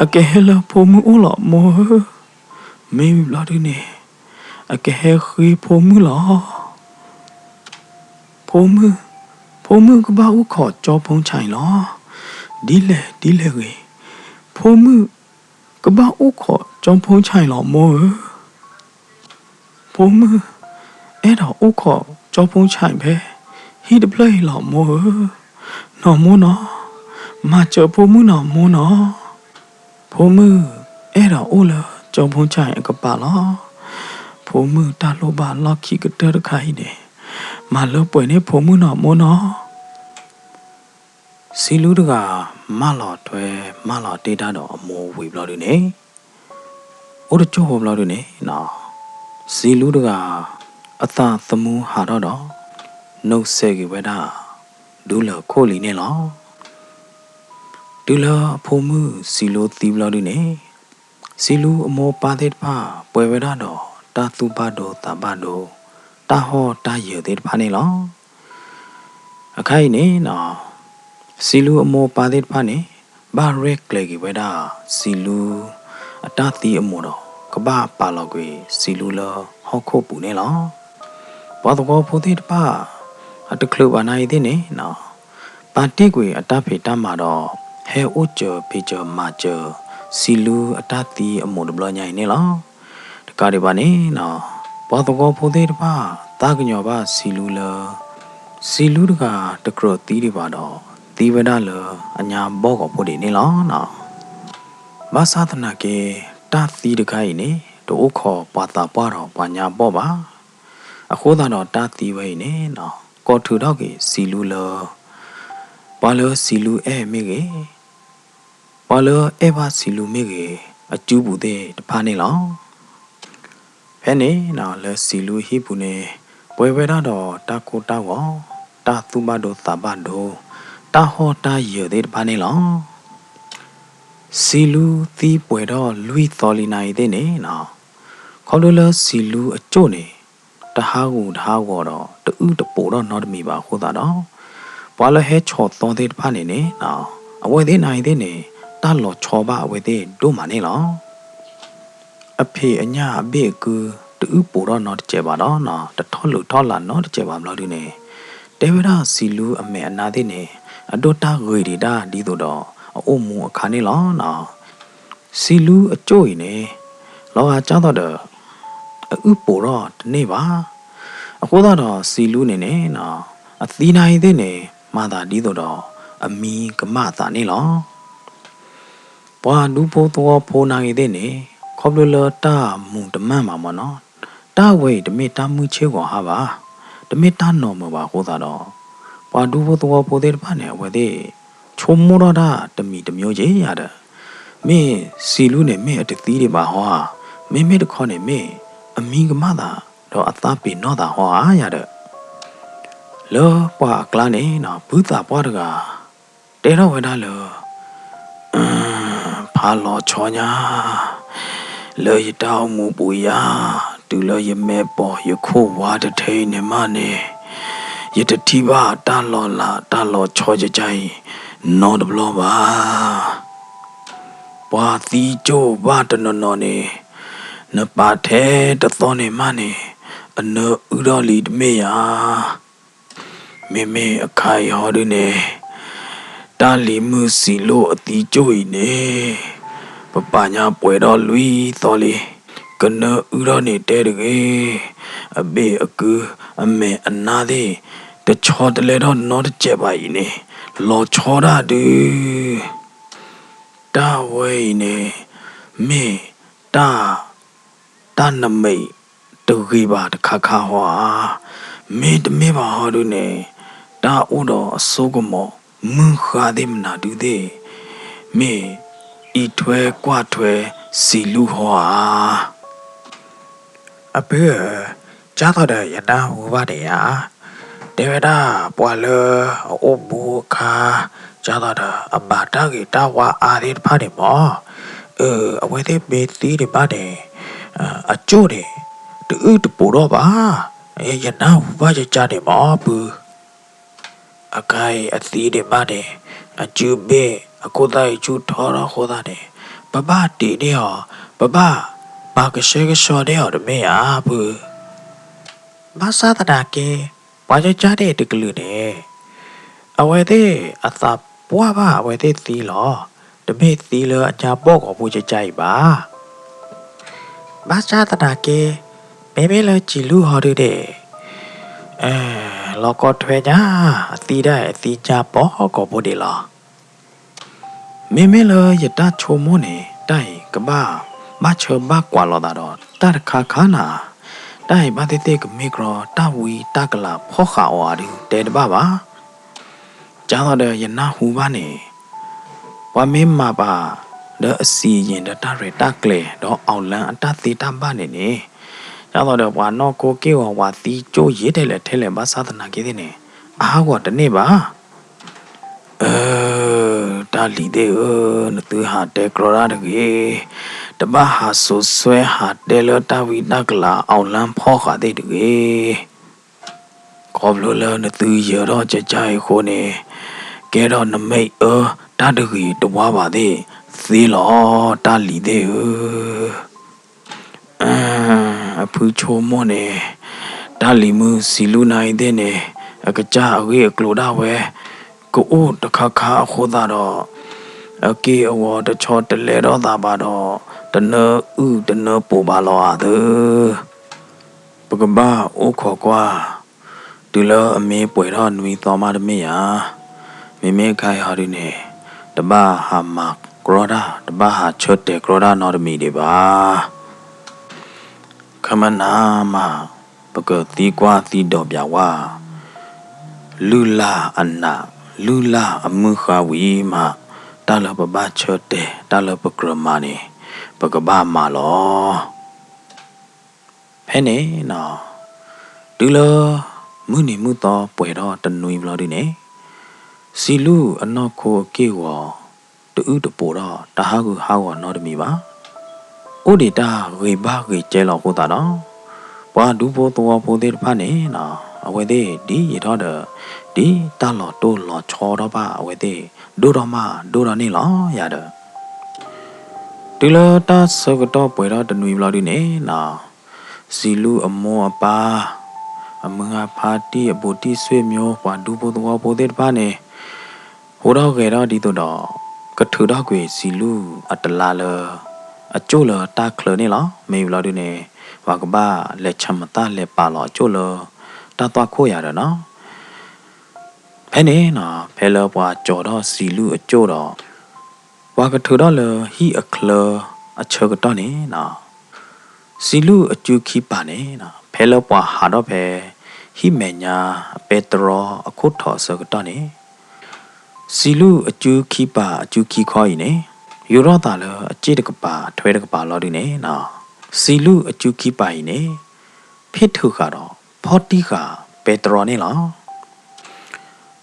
အကဲဟလဖိုမှုအိုလောမောမေဝီလာဒီနေအကဲခီဖိုမှုလောဖိုမှုကဘာဥခေါ်ကြောဖုံးချိုင်လောဒီလေကေဖိုမှုကဘာဥခေါ်ကြောဖုံးချိုင်လောမောဖိုမှုအဲ့တော့ဥခေါ်ကြောဖုံးချိုင်ပဲဟီတပလိုက်လောမောနော်မောနော်မချဖိုမှုနော်မောနော်ဖိုမှုအဲ့တော့အိုလာကြောဖုံးချိုင်အကပါလောဖိုမှုတာလိုပါလောက်ခီကတရခိုင်နေမလောပွေနေဖိုမှုနော်မောနော်စီလူတကမလော်ထွဲမလော်ဒေတာတော့အမောဝေဘလော်နေအိုးချိုးဘလော်နေနော်စီလူတကအသာသမူးဟာတော့နှုတ်ဆက်ကြီးဝဲတာဒူလခိုးလီနေလောဒူလဖိုမှုစီလိုသီဘလော်နေစီလူအမောပါတဲ့ပါပွဲဝဲတာတော့တာသူပါတော့တာပါတော့တာဟောတာရတဲ့ဖာနေလောအခိုင်နေနော်စီလူအမောပါတဲ့ဖာနေဘာရက်လေကြီးဝဲတာစီလူအတသီအမောတော့ကဘာပါလောက်ကွေစီလူလဟောခုတ်ပူနေလောဘာတော့ဖိုတဲ့ပါအတကလဘာနိုင်တဲ့နေနော်ပါတိကွေအတဖေတမှာတော့ ဟဲအိုချဖေချမာချစီလူအတတီအမုံဒဘလညိုင်နေလောတကားဒီပါနေနော်ဘောတကောဖိုသေးတပါတာကညောပါစီလူလစီလူတကတကရတီဒီပါတော့တီဝဒလအညာဘောကောဖိုဒီနေလောနော်မသသနာကေတာတီတခိုင်နေတို့ခေါ်ပါတာပွားတော့ပါညာဘောပါအခုသာတော့တာတီဝဲနေနော်ကောထူတော့ကေစီလူလပါလစီလူအဲမိကေပါလအဲပါစီလူမိကေအကျူးဘူးတဲ့တဖာနေလောဖဲနေနော်လဲစီလူဟိဘူးနေပွဲဝဲတော့တာကိုတောက်ကောတာသူမတို့သဘတို့တာဟောတာရတဲ့တဖာနေလောစီလူသီးပွဲတော့လူတော်လီနိုင်တဲ့နေနော်ခေါလိုလစီလူအကျို့နေတဟားကိုတော့တူတပိုတော့နောက်တမီပါခိုးတာတော့ဘာလဟဲချော်တော်တဲ့ဖာနေနေနော်အဝဲသေးနိုင်တဲ့နေတာလော်ချော်ပါအဝဲသေးတို့မနေလောအဖေအညာအဘေကူတူပိုတော့နောက်တကျပါတော့နော်တထောလူထောလာနောက်တကျပါမလို့ဒီနေတေဝရစီလူအမေအနာတဲ့နေအတိုတာဂွေဒီတာဒီတော့အိုမူအခါနေလောနော်စီလူအကျို့နေလောဟာကြောက်တော့ဥပိုတော့ဒီနေ့ပါအခုတော့စီလူနေနေနော်အသီးနိုင်တဲ့နေမာတာဒီတော့အမီကမတာနေလောဘွာလူဖိုးတော့ဖိုးနိုင်တဲ့နေခေါပလလတာမူတမန်ပါမနော်တာဝဲတမေတာမှုချေကောဟာပါတမေတာနော်မပါဟိုသာတော့ဘွာလူဖိုးတော့ဖိုးတဲ့ဖာနေဝဲတဲ့ချုံမိုးတော့တာတမီတမျိုးကြီးရတဲ့မင်းစီလူနဲ့မင်းအတသီးတွေပါဟောမင်းတခေါ်နေမင်းအမီကမတာတော့အသားပေတော့တာဟောရတဲ့လောပွားကလာနေနော်ဘူးတာပွားတကတဲတော့ဝဲတာလောဖာလောချောညာလောရတောင်းမူပူယာတူလောရမဲပေါ်ရခိုးဝါတထိန်နေမနေရတတိပါတာလောလာတာလောချောကြကြိုင်နော်တဘလောပါပွားသီကျိုးဘာတနော်နေနပါတဲ့တသောနေမနေအနဥတော်လီတမေယာမေအခိုင်ဟောဒီနေတာလီမှုစီလို့အတီကျိုးဤနေပပညာပွဲတော်လူတော်လီကနဥတော်နေတဲ့တကေအဘေအကူအမေအနာသေးတချောတလေတော့နော်တကြက်ပါဤနေလောချောရတူတာဝဲနေမေတာနမိတ်တူကြီးပါတခါခါဟွာမေတမေပါဟောတို့နေတာဥတော်အစိုးကမောမင်းခါတယ်မနာတူသေးမေဤထွဲကွာထွဲစီလူဟွာအဘေကြားတော့တဲ့ရတာဟူပါတယ်ယာတေဝဒပွာလအိုဘူခါကြားတော့အဘာတာကတာဝါအားရဖားတယ်မောအဝဲသေးပေတီးတယ်ပါတယ်အကျိုးတယ်တူတပူတော့ပါရနာဟူပါကြတယ်မောဘူးအခိုင်အသီးတယ်ပါတယ်အကျူဘေအခုတိုင်းကျူထော်ရခေါ်တာတယ်ဘဘတီတယ်ဟောဘဘာကရှေကရှော်တယ်ဟောတမေအာဘူးဘာသာတာကေဘာကြတဲ့တကလူတယ်အဝဲသေးအသာပွားပါအဝဲသေးသီလောတမေသီလောအချာပေါ့ကိုပူကြိုက်ပါဘာသာတာကေမေလချီလူဟော်တဲ့လောကထွေညာအတီတဲ့အတီချပေါ့ကိုပူတယ်လောမေလရတချုံမနေတိုင်ကဘာမချဘကွာလောတာတော့တရခါခါနာတိုင်ဘာတဲ့ကမေကရတဝီတကလာဖောခါဝါဒီတဲတပါကြားတော့တဲ့ယနာဟူပါနေဝမင်းမပါတဲ့အစီရင်တရတကလေတော့အောင်လန်အတသေးတပါနေနေကြားတော့တဲ့ဘွာနော်ကိုကေဝါတီကျိုးရဲတယ်လေထဲလေဘာသာသနာကြီးတဲ့နေအားကောတနေ့ပါတာလီတဲ့နသူဟာတဲကရရတကြီးတဘာဟာဆူဆွဲဟာတဲလတာဝီနကလာအောင်လန်းဖောခါတဲ့တကြီးကောဘလလနသူရတော့ကြကြခိုးနေကဲတော့နမိတ်တာတကြီးတဝါပါသေးသေးလောတာလီတဲ့အဖူချိုမောနေတာလီမှုစီလူနိုင်တဲ့နေအကကြအဝေးကလိုတာဝဲကိုအိုတခါခါခိုးတာတော့ Okay, award the chot the letter da bado, the no the no pobalo other. Pagaba, o coqua. Dula a me pueron we thoma me me make I harine. The bar ha mark, groda, the bar ha chot de groda not me de ba. Come on, ma. Because the qua the dobyawa. Lula anna, lula a muha we ma. Dala baba chote, dala bakramani, bagaba malo. Penny no. Dula muni muto puedo tanui vlodine. Silu anoko kiwa, the udapora, the hagu hawa not me ba. Odita reba rejelo hotano. Wa dupo to poder pane na. Awede di yada di talo to lo choraba awede. Dorama dorani lo yada. Tila ta sagato puera tanui vlodine na. Silu amo apa. Amanga party aboti swimyo wa dupo to poder pane. Hora gera di to da. Kathura kwe silu atalala. A chola ta clone la, may vladune. Wagaba le chamata le palo chola. Ta toa koyarana. Penny na pella wa joda silu a joda. Wagatura le he a clur a chogatone na. Silu a juki pane na. Pella wa hadope. He menya a petro a koto sagatone. Silu a juki pa a juki coine. Yurota le a chidakapa, twedakapa lodine na. Silu a juki paine. Pitucaro, potica, petronilla.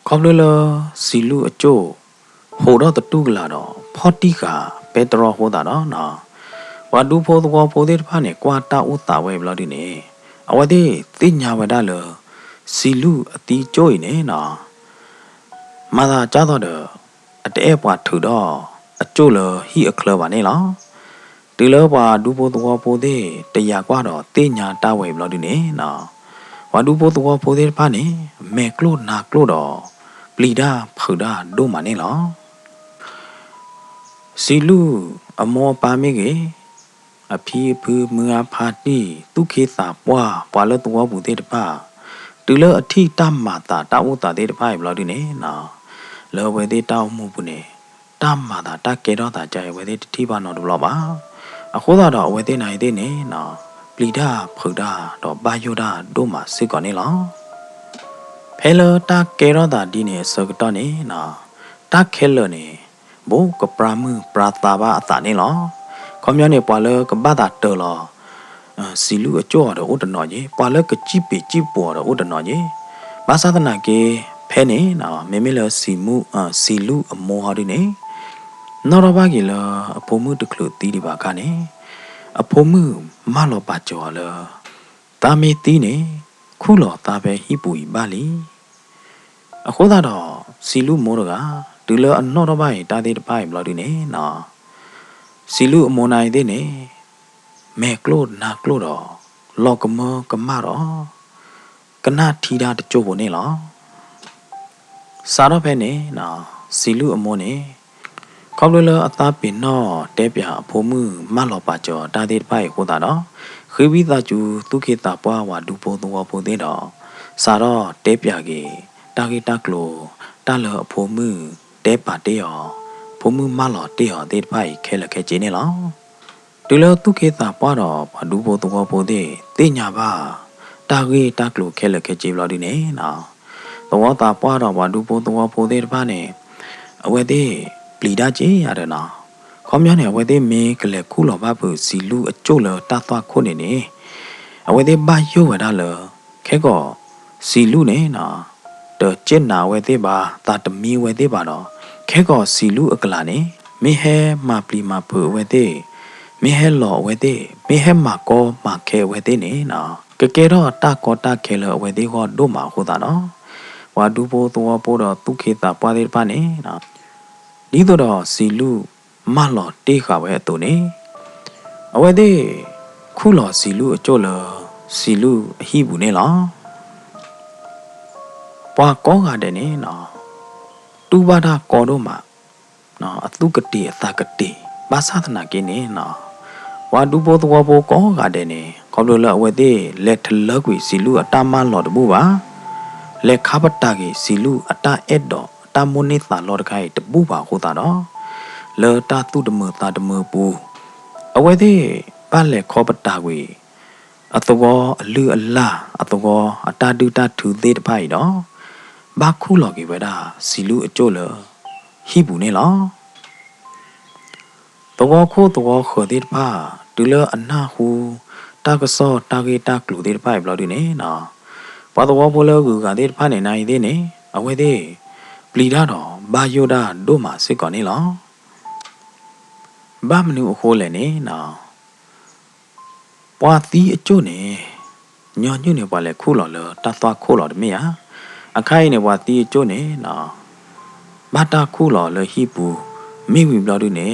Coblula silu a jo. Hold out the tuglado, potica, petro hodana na. Wadu po the wapoded pane, quata uta way bloodine. Awade, tinya vedala. Silu a ti joine na. Mother jadder at the airport to door. A chola, he a club anela. Tila wa dupo the wapode, the yaguado, tinya tawe bloodine na. Wadupo the wapode pane, make load na clodo. Blida, puda, do manela. Silu, a more pamige. A pea pu mua party, 2 kids are bois, while the wabu pa. Tila a tea tamata, tauta de pipe bloodine na. Love with it down mubune. Tamada, takedo that jay with it tiba not blobba. A hoda within I dine na. Blida, puda, do bayoda, doma, sigonilla. Hello, takero da dine sogtone na. Takelone. Bo capramu, prataba atanilla. Commune palo, cabada tolo. Silu a jaw the udanoye, palo chippy chip water udanoye. Basadanake. Penny na memela simu silu a moharine. Norabagila a pomu to clue tidi bacane. A pomu malo bajola. Tame tine, kulo tabe hipui bali. A hodado silu moraga, dula a norabai daddy pie bloodine na. Silu monai dene. Me clod na clodo. Logamo camaro. Cana tida the jobonella. Sarapene na silu amone. Cobbler at that pin no, debia, pomu, malopacho, daddy pie hodada. Hibi that you took it up what do po the wapodeda. Sara, debiagi, dagitaclo, dalla pomu, depa deo, pomu malo deo, dead pie, kela caginella. Dilla took it up what up, do po the wapode, dinyaba, dagi taclo, kela cagilodine na. The water part of what do both the wapode pane. Away they bleed a jay arena. Commune where they make a cool of apple, silu a chola, tatwa conine. Away they buy you a dollar. Kego, silu na. The chenna where they bar, that me where they bar. Kego, silu a glane. Me hair, ma pli ma pu where they. Me hair law where they. Me hair ma go, ma care where they na. Kekero takota killer where they got doma hodano. Wadupo to wapoda tukita padir pane na. Nido silu malo tika wetone. Awede kulo silu chola silu hibune la. Pa konga dene na. Tubada kodoma. နော်အတုကတိအသကတိဘာသာသနာကိနေနော်ဝါဒူဘောတဝဘောကောကတဲ့နေခေါပလိုလအဝဲသေးလက်ထလကွေစီလူအတမလော်တဘူးပါလက်ခပတာကြီးစီလူအတအက်တော့အတမွန်နေတာလော်တခိုင်တပူပါဟိုတာတော့လော်တာတုတမတာတမပူအဝဲသေးပါလက်ခေါပတာကြီးအတောအလူအလာအတောအတာတူတာထူသေးတဖိုင်တော့ဘာခုလော်ကြီးပဲဒါစီလူအကျို့လောဟိဘူးနေလောတောခိုတောခေါ်တဲ့ပါတူလအနာဟုတာကစောတာကေတာကလူတဲ့ဖိုင်ဘလော်ဒီနေနော်ဘာတောဘောလောကူကတဲ့ဖာနေနိုင်သေးနေအဝဲသေးပလီဒါတော့ဘာယိုဒါဒိုမာစစ်ကောနေလောဘာမနူအခိုးလဲနေနော်ပွာတီအကျို့နေညောညွနေပွာလဲခိုးလော်လတတ်သွားခိုးလော်တမေယာအခိုင်နေပွာတီအကျို့နေနော်ဘာတာခိုးလော်လဟိပူမိဝီဘလော်ဒီနေ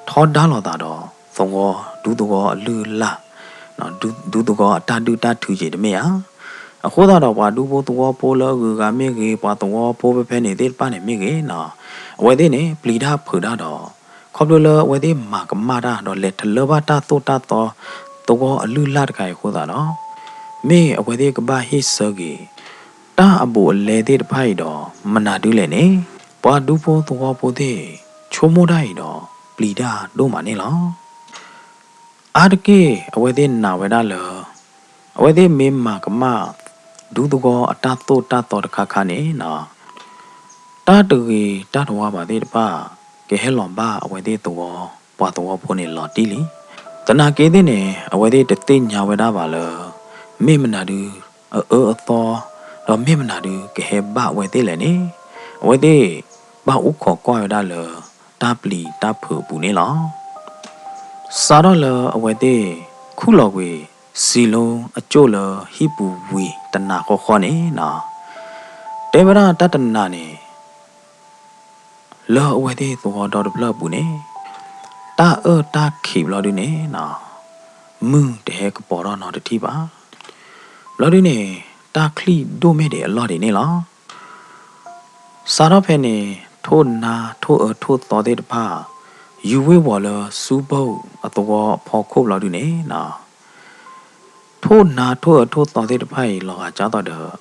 ထောဒါလော်တာတော့သုံးကောဒူတောအလူလာနော်ဒူတောအတာတူတာထူကြတယ်မေယာအခုတော့ဘာဒူဘောတောပိုလောကူကမေကြီးဘာတောပိုပဲဖဲနေတဲ့ပါနေမေကြီးနော်အဝဲသေးနေပလီဒါဖူဒါတော့ခေါပလိုလအဝဲသေးမာကမာဒါတော့လက်ထလဘတာတိုတာတော့တောအလူလာတခိုင်ခုတာတော့မေအဝဲသေးကဘာဟိဆဂီတာအဘူလေသေးတဖိုင်တော့မနာတူးလေနေဘာဒူဘောတောပိုသေးချိုမိုဒိုင်တော့ပလီဒါတို့မနေလောအာတကေအဝဲသေးနာဝဲဒါလောအဝဲသေးမေမာကမာဒူတောအတာတိုတာတော့တခါခါနေနော်တာတူကြီးတာတော်ပါသေးတပါကဲဟဲလွန်ပါအဝဲသေးတော့ပွားတော့ဖို့နေလော်တီလီတနာကေတဲ့နေအဝဲသေးတသိညာဝဲဒါပါလောမေမနာဒူအသောတော့မေမနာဒူကဲဟဲဘဝဲသေးလေနေအဝဲသေးဘာဥခေါ်ကွာရဒါလောတာပလီတာဖူပူနေလောစာတော့လောအဝဲသေးခုလော်ကွေစီလုံးအကျို့လောဟိပူဝီတနာခေါ်နေနော်တေဗရာတတနာနေလောအဝဲသေးသောတော်ဘလပူနေတာတာခိဘလော်ဒီနေနော်မွန်းတဲကပေါ်တော့နော်တတိပါဘလော်ဒီနေတာခလီဒိုမဲတဲ့အလော်ဒီနေလောစာတော့ဖဲနေထိုးနာထိုးထိုးတော်တဲ့တပါယူဝေဝလစူပုတ်အတော်ဖော်ခုဘလော်ဒီနေနော်ထိုးနာထိုးတော်တဲ့တဖိုင်လောကကြတော့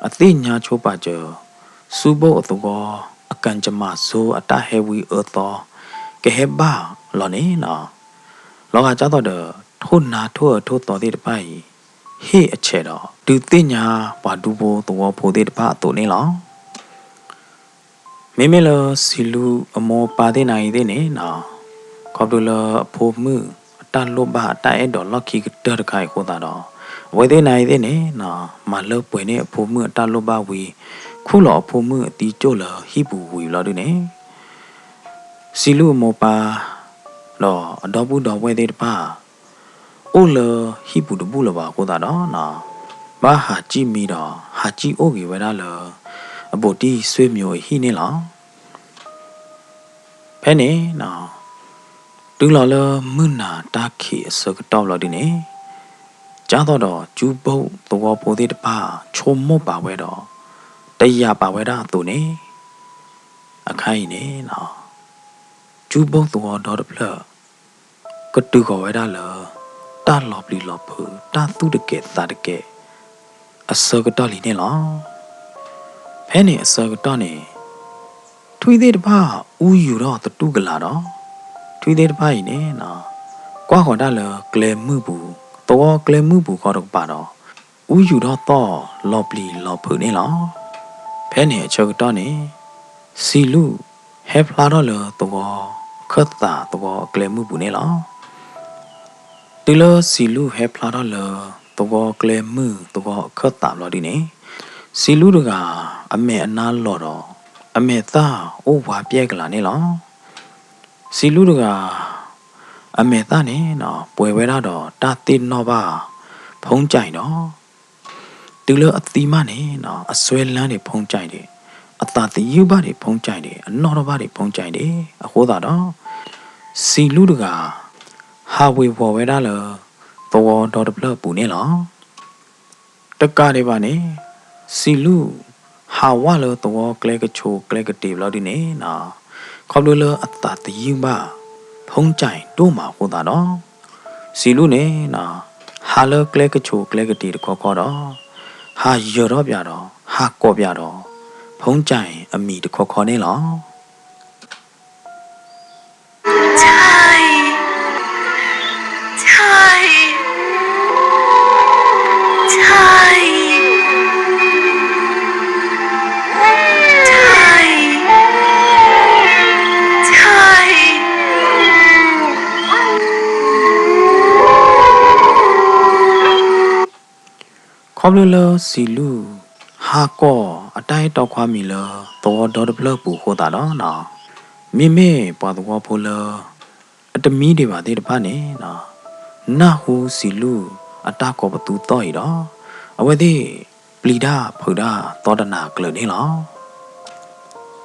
အသိညာချိုးပါကြစူပုတ်အတော်အကန်ကြမဆိုအတဟဲဝီတော်ကဲဟဲဘာလော်နေနော်လောကကြတော့ထိုးနာထိုးတော်တဲ့တဖိုင်ဟေ့အချက်တော့ဒူသိညာဘာဒူဘောတော်ဖိုတဲ့တပါအတူနေလောမေမေလစီလူအမောပါတဲ့နိုင်တဲ့နေနော်ခေါပလဖိုမှုအတလောဘအတဲတော်လောက်ခိကတရခိုင်ခေါ်တာတော့ဝဲတဲ့နိုင်တဲ့နေနော်မလောပွေနေဖိုမှုအတလောဘဝီခုလောဖိုမှုအတီကျို့လဟိပူဝီလော်ဒီနေစီလူအမောပါလောအတော်ဘူးတော်ဝဲတဲ့တပါအိုလဟိပူတဘူးလပါခေါ်တာတော့နော်ဘာဟာကြည့်မိတော့ဟာကြည့်အိုကြီးဝဲတာလောအဘတီဆွေးမျိုးဟိနေလောဖဲနေနော်တူလော်လမွနာတာခိအစကတော့လော်ဒီနေကြားတော့ကျူပုတ်သောပိုသေးတပါချုံမော့ပါဝဲတော့တရပါဝဲတာသူနေအခိုင်နေနော်ကျူပုတ်သောတော့တဖလကတူကဝဲတာလောတာလော်ပလီလော်ဖူတာသူတကဲတာတကဲအစကတော့လီနေလောဖဲနေအစကတော့နေထွေးသေးတပါဥယူတော့တူကလာတော့ထွေးသေးတပါကြီးနေနော်ကွာခေါ်တာလောကလဲမှုဘူးတော့ကလဲမှုဘူးခေါ်တော့ပါတော့ဥယူတော့လော်ပလီလော်ဖူနေလောဖဲနေအချက်တော့နေစီလူဟဲဖလာတော့လောတော့ခတ်တာတော့ကလဲမှုဘူးနေလောဒီလိုစီလူဟဲဖလာတော့လောတော့ကလဲမှုတော့ခတ်တာလော်ဒီနေစီလူတကအမေအနာလော်တော့အမေသားအိုးဝါပြဲကလာနေလောစီလူတကအမေသားနေနော်ပွဲဝဲတော့တာတင်တော့ပါဖုံးကြိုင်တော့ဒီလိုအတိမနေနော်အစွဲလန်းနေဖုံးကြိုင်တယ်အသာတယူပါတွေဖုံးကြိုင်တယ်အနော်တော့ပါတွေဖုံးကြိုင်တယ်အခုတော့စီလူတကဟာဝေပေါ်ဝဲတာလောတော်တော်တပလပူနေလောတက္ကတွေပါနေစီလူဟာဝါလောတော့ကလဲကချိုကလဲကတေဘလို့ဒီနေနော် ခေါပလူလအတာတယူပါဖုံးကြိုင်တို့မှာဟိုတာတော့စီလူနေနော်ဟာလကလကချိုကလကတီတခေါ်တော့ဟာရော်တော့ပြတော့ဟာကော့ပြတော့ဖုံးကြိုင်အမိတခေါ်နေလောခေါပလူလစီလူဟာကောအတိုင်းတော့ခွာမီလတော်တော်တပလပူဟိုတာတော့နော်မိမေပွားတော်ဖိုလအတမီတွေပါတဲ့တဖာနေနော်နာဟူစီလူအတာကောပတူတော့ရတော့အဝဲသေးပလီဒဖုဒသောတနာကလနေလော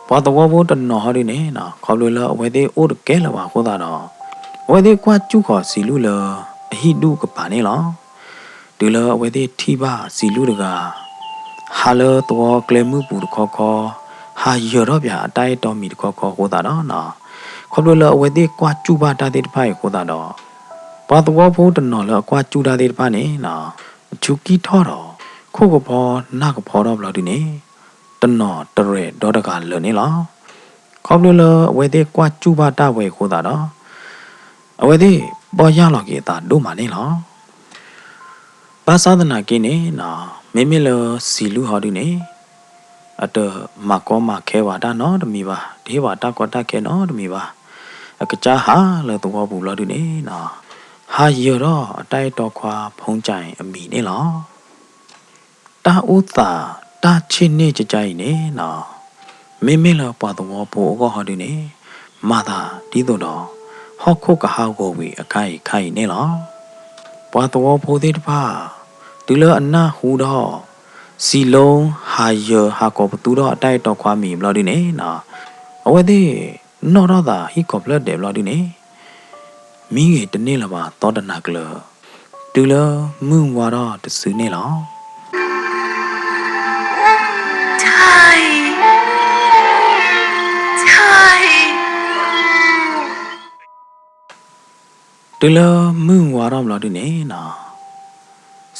ပွားတော်ဖိုတနော်ဟောဒီနေနော်ခေါပလူလအဝဲသေးအိုးကဲလပါဟိုတာတော့အဝဲသေးကွာကျုခေါ်စီလူလအဟိတုကပါနေလောဒီလအဝဲသေးထိပါစီလူတကဟာလတော်ကလမှုပူတခေါ်ဟာရော်တော့ဗျာအတိုင်းတော်မီတခေါ်ဟိုတာတော့နော်ခေါပလူလအဝဲသေးကွာကျူပါတာတဲ့တဖိုင်ဟိုတာတော့ဘာတော်ဖို့တနော်လကွာကျူတာတဲ့တဖာနေနော်ဂျူကီထော်တော့ခုကဖောနာကဖောတော့ဘလို့ဒီနေတနော်တရဲဒေါ်တကလနေလားခေါပလူလအဝဲသေးကွာကျူပါတာဝဲဟိုတာတော့အဝဲသေးပေါ်ရလောက်ကေတာတို့မနေလားဘာသာဒနာကိနေနော်မေမေလစီလူဟောဒီနေအတမကောမခဲဝါဒနော်တမီပါဒီဝါဒကောတခဲနော်တမီပါအကကြဟာလေတော့ဘူးလို့ဒီနေနော်ဟာရတော့အတိုက်တော့ခွာဖုံးကြိုင်အမိနေလောတာဥသာတာချင်းနေကြကြိုင်နေနော်မေမေလပွားတော့ဘောကောဟောဒီနေမာသာဒီတော့ဟောခုကဟောကိုဝီအခိုင်နေလောပွားတော့ဖိုသေးတဖာဒီလအနာဟူတော့စီလုံးဟာယဟာကောပတူတော့အတိုက်တော့ခွာမီဘလို့ဒီနေနော်အဝဲသေးနော်တော့သာဟီကောပလက်တယ်ဘလို့ဒီနေမိငယ်တနေ့လပါသောတနာကလဒီလမွန်းဝါတော့တစူနေလောဒီလမွန်းဝါတော့ဘလို့ဒီနေနော်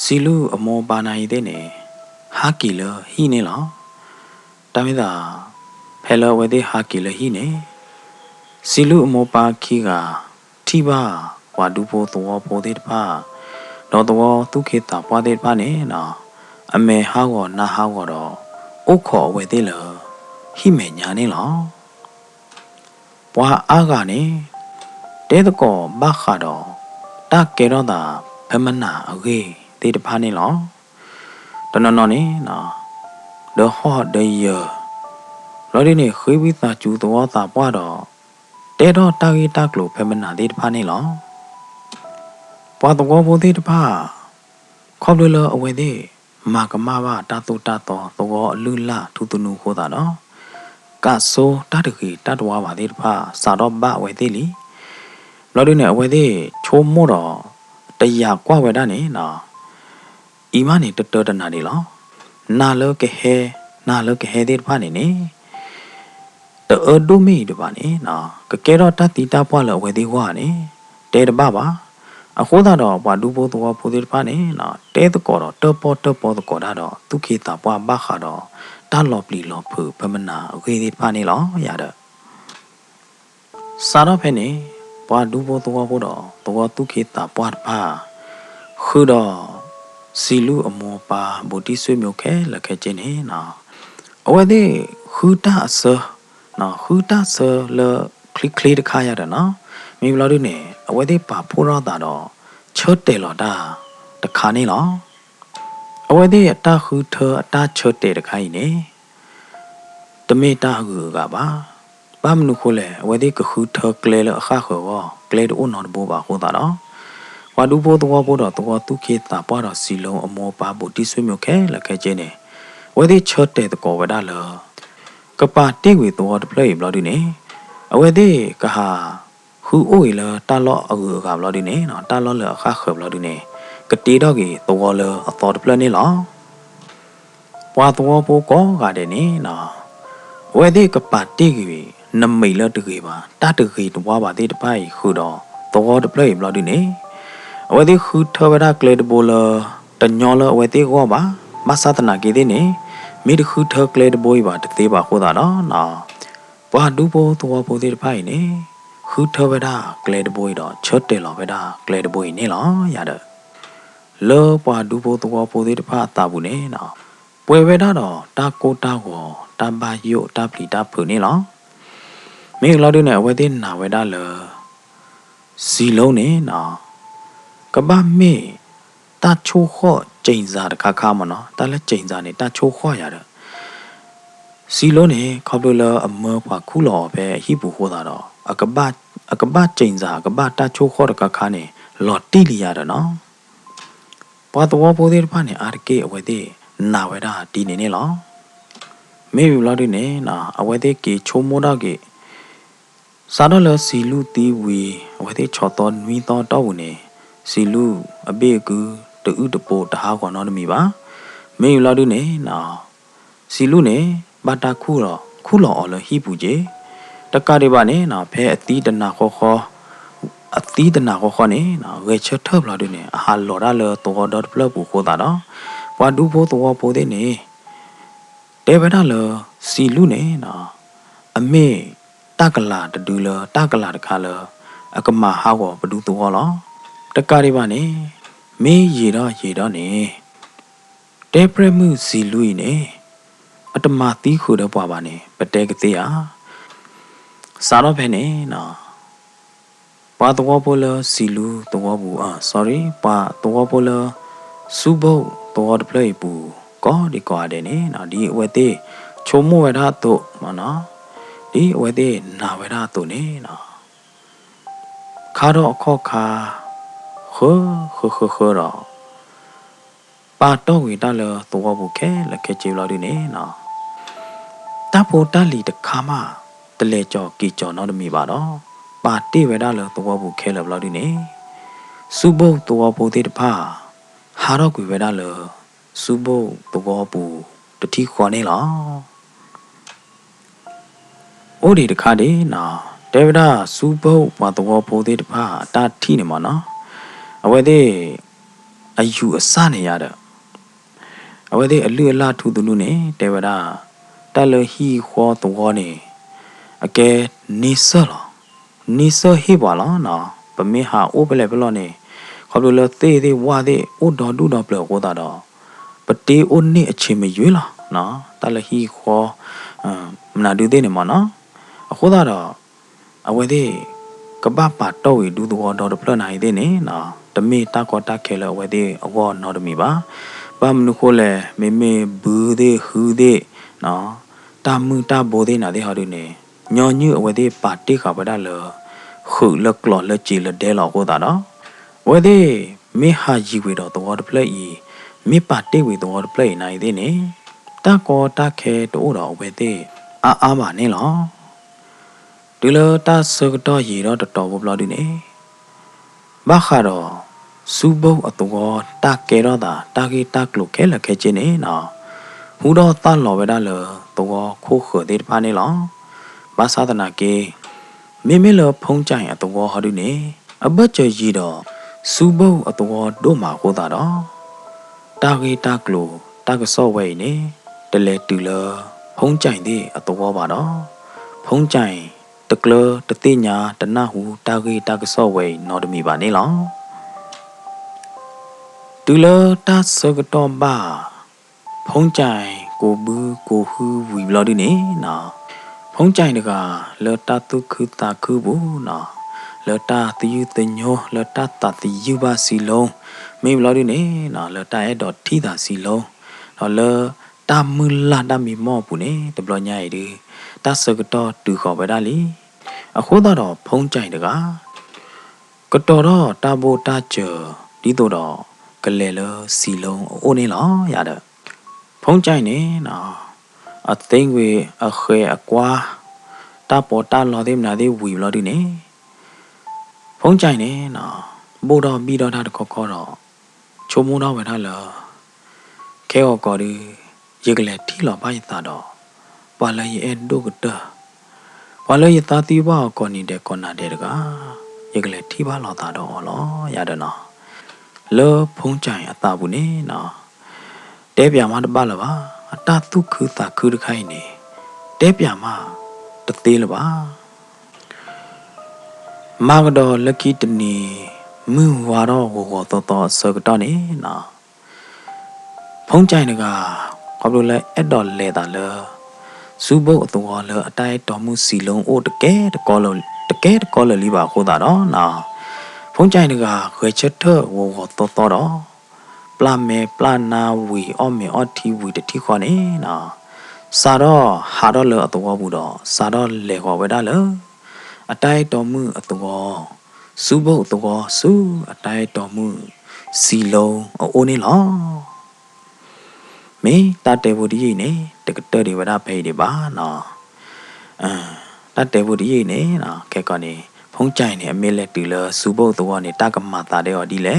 စီလူအမောပါနိုင်တဲ့နေဟာကီလဟီနေလောတမီသာဖဲလဝဲတဲ့ဟာကီလဟီနေစီလူအမောပါခီကထိပါဝါဒူဖိုတော်ဖိုတဲ့တဖာတော့တော်သူခေတာပွားတဲ့တဖာနေနော်အမေဟောက်ကောနာဟောက်ကောတော့ဥခေါ်ဝဲတဲ့လဟိမေညာနေလောပွားအားကနေတဲတကောဘခါတော့တကဲတော့တာဖမနာအဝေးတဲ့တဖာနေလောတနော်နေနော်လောဟောဒေယလောဒီနေခွေးပြီးသားကျူတော်တာပွားတော့တဲတော့တာဂီတာကလိုဖဲမနာတဲ့တဖာနေလောပွားတော့ဘိုးတဲ့တဖာခေါပလူလအဝဲတဲ့မာကမဘာတာတူတာတော့တော်အလူလာထူတူနူခိုးတာနော်ကဆိုတာတကြီးတတော်ပါတဲ့တဖာစာတော့ဘအဝဲတဲ့လီလောဒီနေအဝဲတဲ့ချိုးမို့တော့တရားကွာဝဲတာနေနော်ဤမနေတတနာနေလောနာလောကဟဲတဲ့တဖာနေနေတော်ဒုမီတပါနေနော်ကကဲတော့တတိတာပွားလောဝဲသေးဟွာနေတဲတပါပါအခုသာတော့ပွားဒူဖို့တော်ဖို့သေးတပါနေနော်တဲတကောတော့တပေါ်တကောတာတော့သူခေတာပွားဘခါတော့တာလောပလီလောဖူဖမနာအခေသေးတပါနေလောရတော့စာတော့ဖဲနေပွားဒူဖို့တော်ဖို့တော့တော်သူခေတာပွားတပါခုတော့စီလူအမောပါဗုဒ္ဓဆွေမျိုးခဲလက်ခဲချင်းနေနော်အဝဲသေးခူတာအစနော်ခူတာဆလခလီတခါရတယ်နော်မိဘလာတို့နေအဝဲသေးပါဖိုးတော့တာတော့ချတ်တယ်လို့တာတခါနေလောအဝဲသေးအတာခူထအတာချတ်တယ်တခါကြီးနေတမေတာကူကပါဘာမနုခိုလေအဝဲသေးကခူထကလေလအခါခောကလေတို့နော်ဘောပါဟိုတာနော်ဝါဒူဘောတော့ဘောတော့တော်သူခေတာပွားတော့စီလုံးအမောပါဖို့တိဆွေမျိုးခဲလက်ခဲချင်းနေဝဲသေးချတ်တယ်တကောဝဒါလောကပါတိဝေတော်တပလေဘလို့ဒီနေအဝဲသေးကဟာဟူအိုလတာလောအကူကဘလို့ဒီနေနော်တာလောလအခါခေဘလို့ဒီနေကတိတော့ကြီးတော်လအတော်တပလေနေလောပွားတော်ပိုးကောကတဲ့နေနော်ဝဲသေးကပါတိကြီး nằm mì lơ từ bà ta từ khi tụi qua bà tí tụi bay khử đỏ tụi tụi play lo đi nè ở đây khử thơ với ta klei bồ lơ tận nhỏ lơ ở đây qua bà sát na kia thế nè mấy đứa khử thơ klei bồ bà thực tế bà khô ta đó nọ bà đu bồ tụi bồ tí tụi bay nè khử thơ với ta klei bồ đó chết để lo với ta klei bồ nè lo ya được lơ bà đu bồ tụi bồ tí tụi bay ta bù nè nọ bùi với ta đó ta cô ta hồ ta ba yêu ta phi ta phử nè lo mấy lo đứa này ở đây nào với ta lơ xì lâu nè nọ các ba mẹ ta chô khó chênh ra được khá mà nó ta là chênh ra này ta chô khó ya được xí lô này khắp đôi là ẩm mơ và khu lò về hi bù hồ đó à các ba chênh ra các ba ta chô khó được khá này lọt đi lì ya được nó ba tổ bố đi ba này ở cái ở đây nào vậy đó đi này lo mấy việc lo đi này nào ở đây cái chô mô đó cái sao đó là xí lú tí vì ở đây cho ton mi to đâu này xí lú ở bên cứ tự tự bộ ta hao còn nó mi ba mấy lo đi này nào xí lú này ba ta khu lọ là hi bù chế tất cả đi ba này nào phe tí đần nào khó này nào gây chết thấp lo đi này hà lọ ra lờ tổ đợt lơ bù khô ta đó và đủ bố thế này để vậy đó lờ xí lú này nào mẹ ta cái là được lờ ta cái là được khá lờ cái mà hao của đủ tổ lo tất cả đi ba này mấy gì đó nè để premu xì lui nè ở trong mà tí khu đó bà nè bật đèn cái gì à sao đó phải nè nọ bà tôi có lơ xì lu tôi có bù sorry bà tôi có lơ subo tôi có play bù có đi qua đây nè nọ đi ở đây chỗ mua về đó tụ mà nó đi ở đây nào về đó tụ nè nọ khá đó khó khá khơ đó bà tôi người ta là tôi có bù là cái chiều lo đi nè nọ ta bù ta lì được khá mà ta lệ cho kỳ cho nó được mi bà đó bà tí về đó là tôi có bù là lo đi nè subo tôi có bù thì được pa hà đó quỷ về đó là subo tôi có bù được thi khoa nè lo ô đi được khá đấy nọ để về đó subo mà tôi có bù thì được pa ta thi nè mà nó ở đây ai dụ ở xa này ya đó ở đây ở lừa la thu tụi nè để về đó ta lơ hi khoa tôi có nè cái ni sơ hi bảo nó nọ và mấy hà ô bê lệ bê lo nè họ đưa lơ tê tê qua tê ô đó đu đó bèo cô ta đó và tê ôn nè chỉ mấy dưới là nó ta là hi khoa mà đưa tê này mà nó cô ta đó ở đây các ba bà tôi đu đu đó được lần này tê nè nó tầm mi ta có ta kể là ở đây ở đó nó được mi ba mình khô lệ mê bự tê hư tê nó ta mư ta bố tê nào tê họ được nè nhỏ như ở đây bà tí khảo bà lờ khử lực lọ lờ chỉ là đe lọ của ta đó ở đây mấy hai gì về đó tôi được play mấy bà tí về tôi được play này thế này ta có ta khe đồ đó về đây bà này lọ từ lờ ta sơ cái đó gì đó được tàu bốc lọ đi nè bác khá đó subo ở tôi ta khe đó ta cái ta lục khe là khe trên này nọ hú đó ta lọ về đó lờ tôi khô khử đi ba này lọ bà sát na kê mê lơ phong chạy ở tổ họ đi nè ở bất chơi gì đó subo ở tổ đô mà cô ta đó ta ghi ta klu ta cái so vậy nè để lệ từ lơ phong chạy đi ở tổ bà đó phong chạy tức lơ tức tin nhà tức na hú ta ghi ta cái so vậy nó được mi bà nè lo từ lơ ta sơ cái to bà phong chạy cô bư cô hư vì lo đi nè nọ phong chạy được à lỡ ta tu khứ ta khứ bố nọ lỡ ta tu nhô lỡ ta tu ba xì lô mấy lo đi nè nọ lỡ ta đọt thi ta xì lô nọ lỡ ta mưa la ta mì mò bù nè tập lo nhảy đi ta sơ cái to từ khỏi bài đa lý à khố ta đó phong chạy được à cái to đó ta bố ta chờ đi tô đó cái lệ lỡ xì lô ô nè lo ya được phong chạy nè nọ ở tên về ở khề ở qua ta bỏ ta lo thêm là đi quỳ lo đi nè phong chạy nè nọ bố đó bi đó ta được có đó chỗ mua đó phải ta là kéo có đi giờ cái lệ thi lo bao ta đó và lại em đôi cái đó ဘာလို့ရတာတီပါကောနီတဲ့ကောနာတဲ့တကားရကလေးထိပါလောက်တာတော့လောရတယ်နော်လောဖုံးကြိုင်အတာဘူးနေနော်တဲပြမတပါလပါအတာသူခုတာခုတခိုင်းနေတဲပြမတသေးလပါမာကတော့လက်ကီတနီမင်းဝါတော့ဟောတော့ဆောကတော့နေနော်ဖုံးကြိုင်တကားဘာလို့လဲအဲ့တော့လဲတာလဲစူဘုတ်အတော်လအတိုင်းတော်မှုစီလုံးအိုတကဲတကောလလီပါခိုးတာတော့နော်ဖုံးကြိုင်တကခွေချက်ထဝဝတော်တော့ပလာမေပလာနာဝီအော်မေအော်တီဝီတတိခေါ်နေနော်စာတော့ဟာတော့လအတော်ဘူးတော့စာတော့လေခေါ်ဝဲတာလအတိုင်းတော်မှုအတော်စူဘုတ်အတော်စူအတိုင်းတော်မှုစီလုံးအိုးနေလောမေတတ်တယ်ဘူးဒီနေတကတော်ဒီဝရဖေးဒီပါနော်တတ်တယ်ဘူးဒီနေနော်ကဲကနေဖုံးကြိုင်နေအမေလက်တူလစူဘုတ်တော်နေတကမတာတဲ့ဟောဒီလေ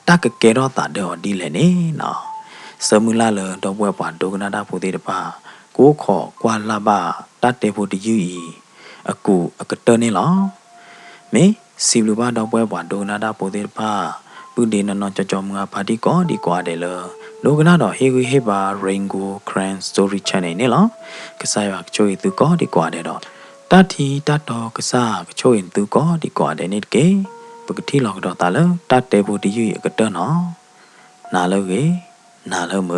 တကကဲတော့တာတဲ့ဟောဒီလေနေနော်စမူလာလတော့ဘွဲပါဒုကနာတာဖို့သေးတပါကိုခေါ်ကွာလာပါတတ်တယ်ဘူးဒီယူအကူအကတော်နေလောမေစီလူပါတော့ဘွဲပါဒုကနာတာဖို့သေးတပါပုဒေနနောကြောမငါပါတီကောဒီကွာတယ်လလောကနာတော့ဟေဂီဟေဘာရင်ဂိုခရန်စတိုရီချန်နေနေလောကစားရချိုရီသူကောဒီကွာတယ်တော့တတိတတော်ကစားချိုရင်သူကောဒီကွာတယ်နေကေပကတိလောက်တော့တာလတတ်တယ်ဘူးဒီယူအကတနော်နာလောကေနာလောမ